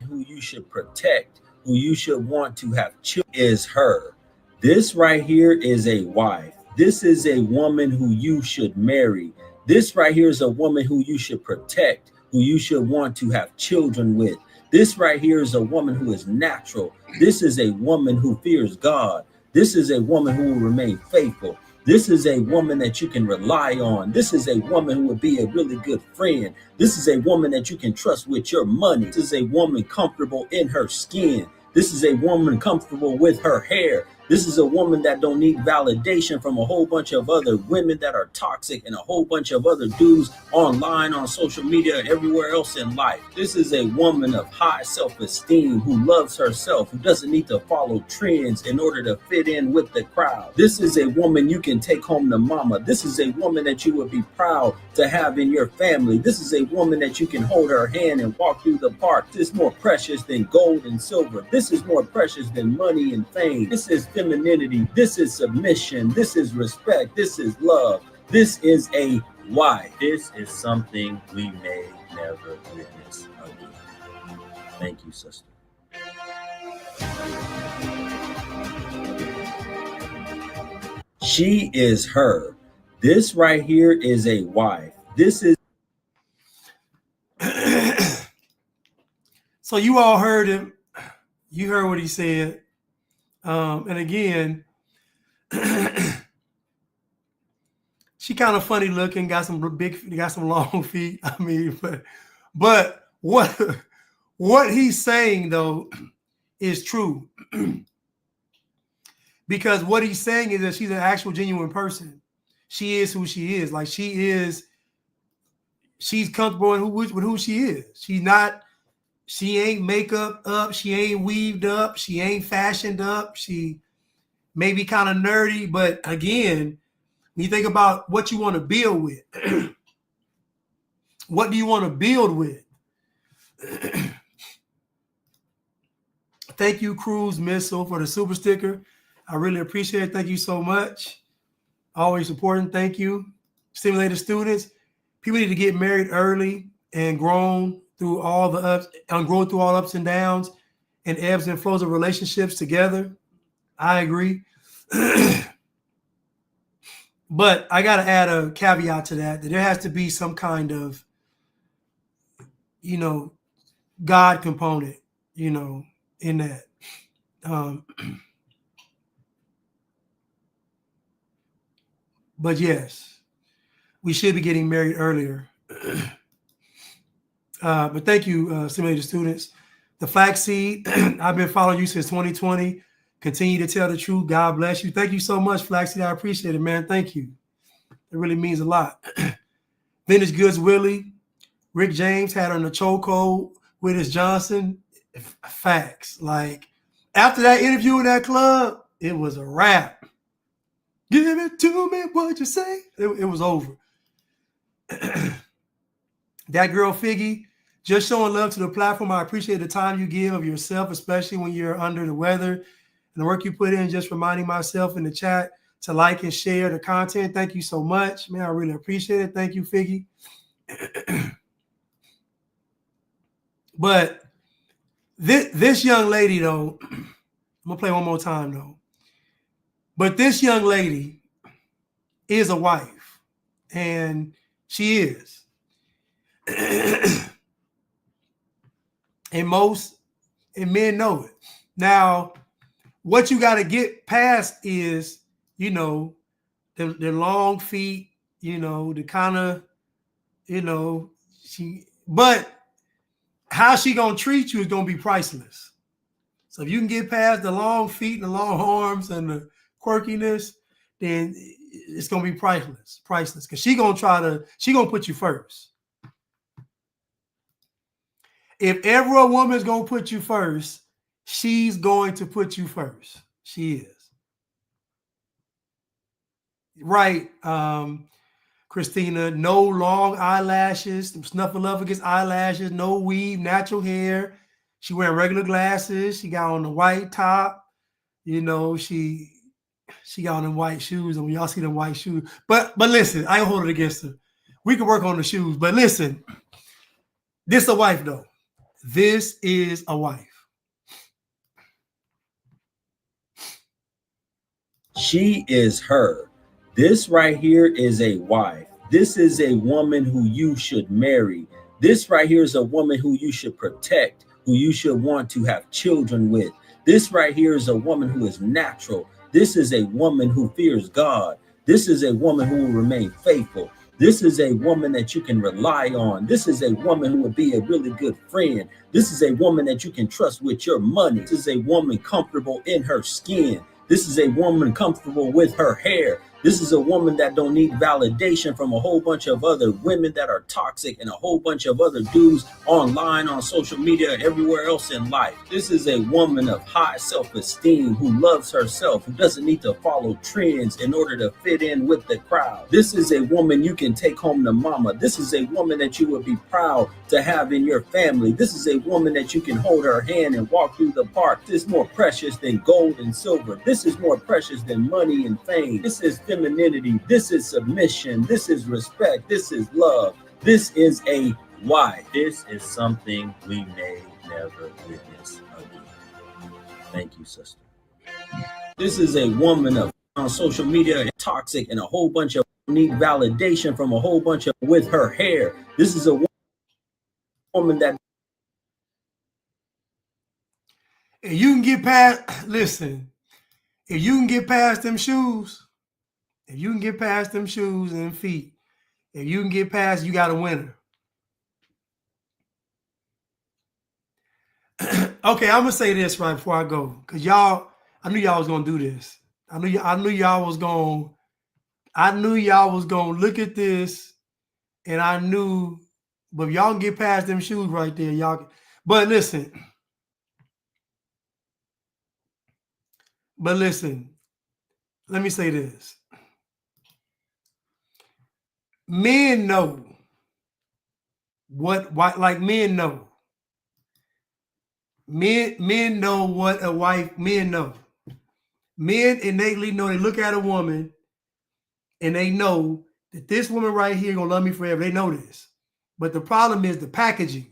Who you should protect, who you should want to have children is her. This right here is a wife. This is a woman who you should marry. This right here is a woman who you should protect, who you should want to have children with. This right here is a woman who is natural. This is a woman who fears God. This is a woman who will remain faithful. This is a woman that you can rely on. This is a woman who will be a really good friend. This is a woman that you can trust with your money. This is a woman comfortable in her skin. This is a woman comfortable with her hair. This is a woman that don't need validation from a whole bunch of other women that are toxic and a whole bunch of other dudes online, on social media, and everywhere else in life. This is a woman of high self-esteem who loves herself, who doesn't need to follow trends in order to fit in with the crowd. This is a woman you can take home to mama. This is a woman that you would be proud to have in your family. This is a woman that you can hold her hand and walk through the park. This is more precious than gold and silver. This is more precious than money and fame. This is femininity. This is submission. This is respect. This is love. This is a wife. This is something we may never witness again. Thank you, sister. She is her. This right here is a wife. This is. So you all heard him. You heard what he said. And again, she kind of funny looking, got some long feet. I mean, but what he's saying though is true. Because what he's saying is that she's an actual genuine person. She is who she is. Like she's comfortable with who she is. She ain't makeup up. She ain't weaved up. She ain't fashioned up. She may be kind of nerdy, but again, when you think about what you want to build with, what do you want to build with? Thank you, Cruise Missile, for the super sticker. I really appreciate it. Thank you so much. Always supporting. Thank you. Stimulated students. People need to get married early and grown through all the ups and grow through all ups and downs and ebbs and flows of relationships together. I agree. But I got to add a caveat to that there has to be some kind of, God component, in that. But yes, we should be getting married earlier. But thank you, simulated students. The Flaxseed, I've been following you since 2020. Continue to tell the truth. God bless you. Thank you so much, Flaxseed. I appreciate it, man. Thank you. It really means a lot. Vintage Goods Willie, Rick James had on the chokehold with his Johnson. Facts. Like, after that interview in that club, it was a wrap. Give it to me, what you say? It was over. That girl Figgy, just showing love to the platform. I appreciate the time you give of yourself, especially when you're under the weather, and the work you put in. Just reminding myself in the chat to like and share the content. Thank you so much, man. I really appreciate it. Thank you, Figgy. But this young lady, though, I'm gonna play one more time, though. But this young lady is a wife, and she is. And men know it. Now, what you got to get past is, the long feet, the kind of, but how she gonna treat you is gonna be priceless. So if you can get past the long feet and the long arms and the quirkiness, then it's gonna be priceless. Because she gonna put you first. If ever a woman's gonna put you first, she's going to put you first. She is. Right, Christina, no long eyelashes, snuffleupagus eyelashes, no weave, natural hair. She wearing regular glasses. She got on the white top. She got on them white shoes, and when y'all see them white shoes. But listen, I ain't hold it against her. We can work on the shoes. But listen, this is a wife, though. This is a wife. She is her. This right here is a wife. This is a woman who you should marry. This right here is a woman who you should protect, who you should want to have children with. This right here is a woman who is natural. This is a woman who fears God. This is a woman who will remain faithful. This is a woman that you can rely on. This is a woman who will be a really good friend. This is a woman that you can trust with your money. This is a woman comfortable in her skin. This is a woman comfortable with her hair. This is a woman that don't need validation from a whole bunch of other women that are toxic and a whole bunch of other dudes online, on social media, everywhere else in life. This is a woman of high self-esteem who loves herself, who doesn't need to follow trends in order to fit in with the crowd. This is a woman you can take home to mama. This is a woman that you would be proud to have in your family. This is a woman that you can hold her hand and walk through the park. This is more precious than gold and silver. This is more precious than money and fame. This is femininity. This is submission. This is respect. This is love. This is a wife. This is something we may never witness again. Thank you, sister. This is a woman of on social media toxic and a whole bunch of need validation from a whole bunch of with her hair. This is a woman that if you can get past, listen, if you can get past them shoes, if you can get past them shoes and feet, if you can get past, you got a winner. Okay, I'm gonna say this right before I go, because I knew y'all was gonna do this. I knew y'all was gonna look at this, and I knew, but if y'all can get past them shoes right there, y'all. But listen, let me say this. Men know men know Men know what a wife, men know. Men innately know, they look at a woman and they know that this woman right here gonna love me forever. They know this. But the problem is the packaging.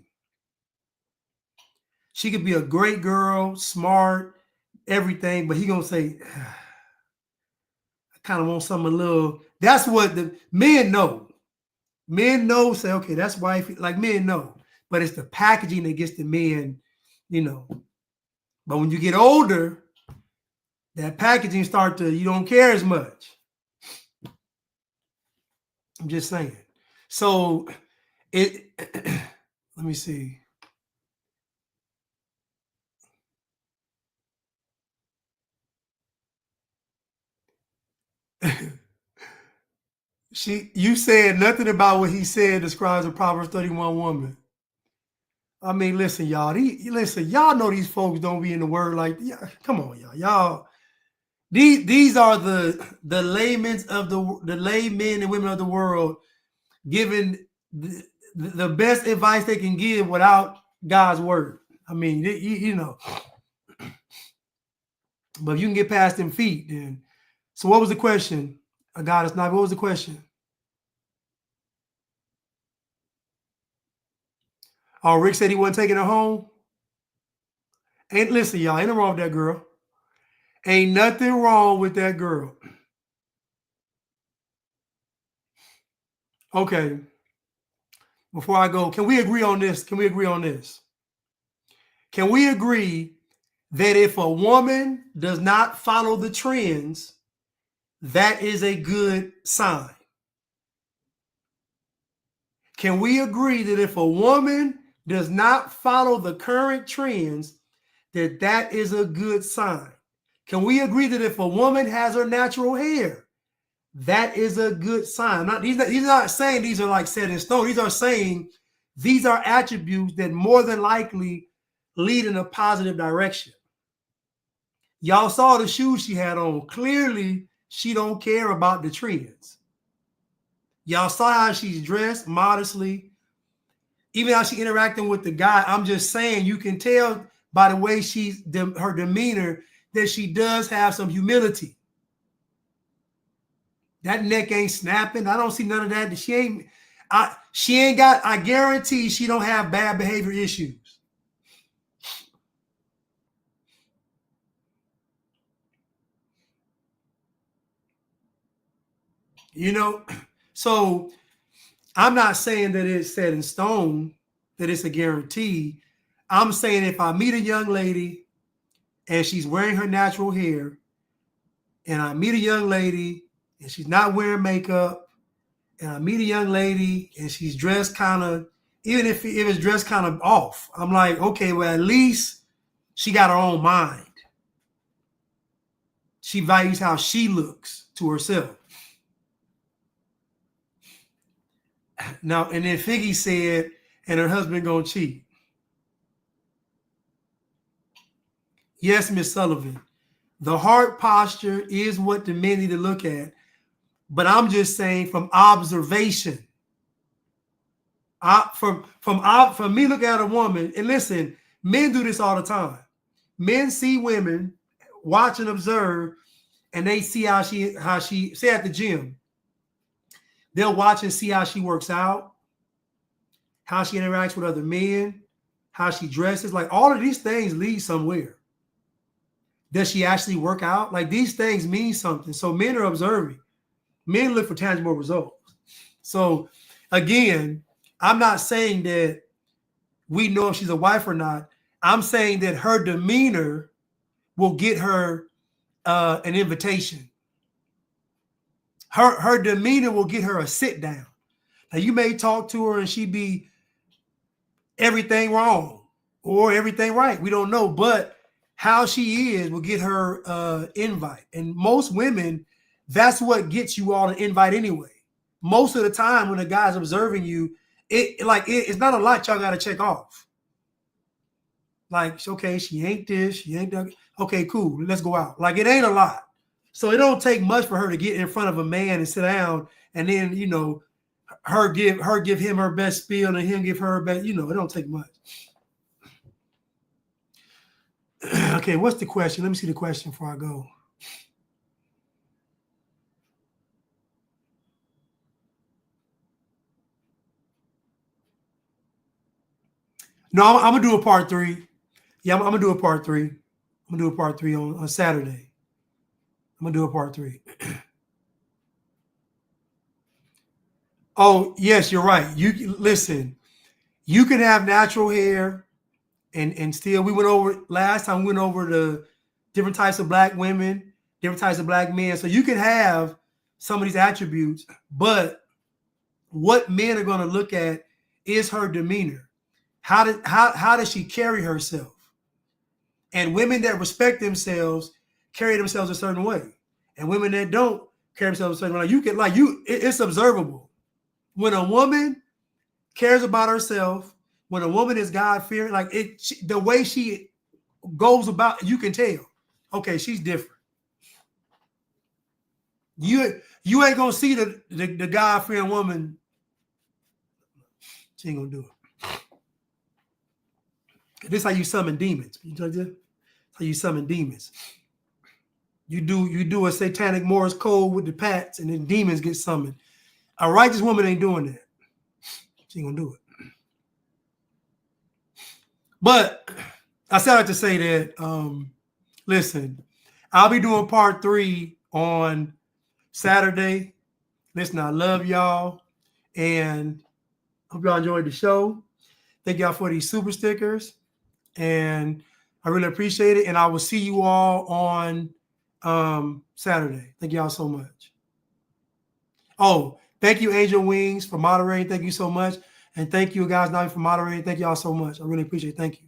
She could be a great girl, smart, everything, but he gonna say, I kind of want something a little. That's what the men know. Men know, say, okay, that's wifey. Like men know. But it's the packaging that gets the men, you know. But when you get older, that packaging start to, you don't care as much. I'm just saying. So it let me see. You said nothing about what he said describes a Proverbs 31 woman. I mean, listen, y'all. Y'all know these folks don't be in the word like, yeah, come on, y'all. Y'all, these are the laymen of the laymen and women of the world giving the best advice they can give without God's word. I mean, you know. But if you can get past them feet, then. So what was the question? God is not. What was the question? Oh, Rick said he wasn't taking her home. Ain't listen, y'all. Ain't nothing wrong with that girl. Ain't nothing wrong with that girl. Okay. Before I go, can we agree on this? Can we agree on this? Can we agree that if a woman does not follow the trends, that is a good sign? Can we agree that if a woman does not follow the current trends, that is a good sign? Can we agree that if a woman has her natural hair, that is a good sign? He's not saying these are like set in stone. These are saying these are attributes that more than likely lead in a positive direction. Y'all saw the shoes she had on. Clearly, she don't care about the trends. Y'all saw how she's dressed modestly. Even how she interacting with the guy. I'm just saying, you can tell by the way her demeanor that she does have some humility. That neck ain't snapping. I don't see none of that. She ain't got, I guarantee she don't have bad behavior issues. You know, so I'm not saying that it's set in stone, that it's a guarantee. I'm saying if I meet a young lady and she's wearing her natural hair, and I meet a young lady and she's not wearing makeup, and I meet a young lady and she's dressed kind of, even if it's dressed kind of off, I'm like, okay, well, at least she got her own mind. She values how she looks to herself. Now, and then Figgy said, and her husband gonna cheat. Yes, Miss Sullivan. The heart posture is what the men need to look at. But I'm just saying from observation. From me looking at a woman, and listen, men do this all the time. Men see women, watch and observe, and they see how she say at the gym. They'll watch and see how she works out, how she interacts with other men, how she dresses. Like all of these things lead somewhere. Does she actually work out? Like these things mean something. So men are observing. Men look for tangible results. So again, I'm not saying that we know if she's a wife or not. I'm saying that her demeanor will get her an invitation. Her demeanor will get her a sit down. Now you may talk to her and she be everything wrong or everything right. We don't know, but how she is will get her invite. And most women, that's what gets you all an invite anyway. Most of the time when a guy's observing you, it's not a lot y'all got to check off. Like, okay, she ain't this, she ain't that. Okay, cool, let's go out. Like, it ain't a lot. So it don't take much for her to get in front of a man and sit down, and then, you know, her give him her best spiel and him give her her best, you know, it don't take much. Okay, what's the question? Let me see the question before I go. No, I'm gonna do a part 3. Yeah, I'm gonna do a part 3. I'm gonna do a part 3 on Saturday. I'm gonna do a part 3. Oh, yes, you're right. You listen, you can have natural hair and still, we went over last time, we went over the different types of black women, different types of black men. So you can have some of these attributes, but what men are going to look at is her demeanor. How does she carry herself? And women that respect themselves carry themselves a certain way, and women that don't carry themselves a certain way. It's observable. When a woman cares about herself, when a woman is God-fearing, the way she goes about, you can tell, okay, she's different. You ain't gonna see the God-fearing woman. She ain't gonna do it. This is how you summon demons. You know this? How you summon demons. You do a satanic Morse code with the pats, and then demons get summoned. A righteous woman ain't doing that. She ain't gonna do it. But I said that to say that, listen, I'll be doing part 3 on Saturday. Listen, I love y'all, and hope y'all enjoyed the show. Thank y'all for these super stickers, and I really appreciate it. And I will see you all on Saturday. Thank y'all so much. Oh, thank you, Angel Wings, for moderating. Thank you so much. And thank you, guys, Navi, for moderating. Thank y'all so much. I really appreciate it. Thank you.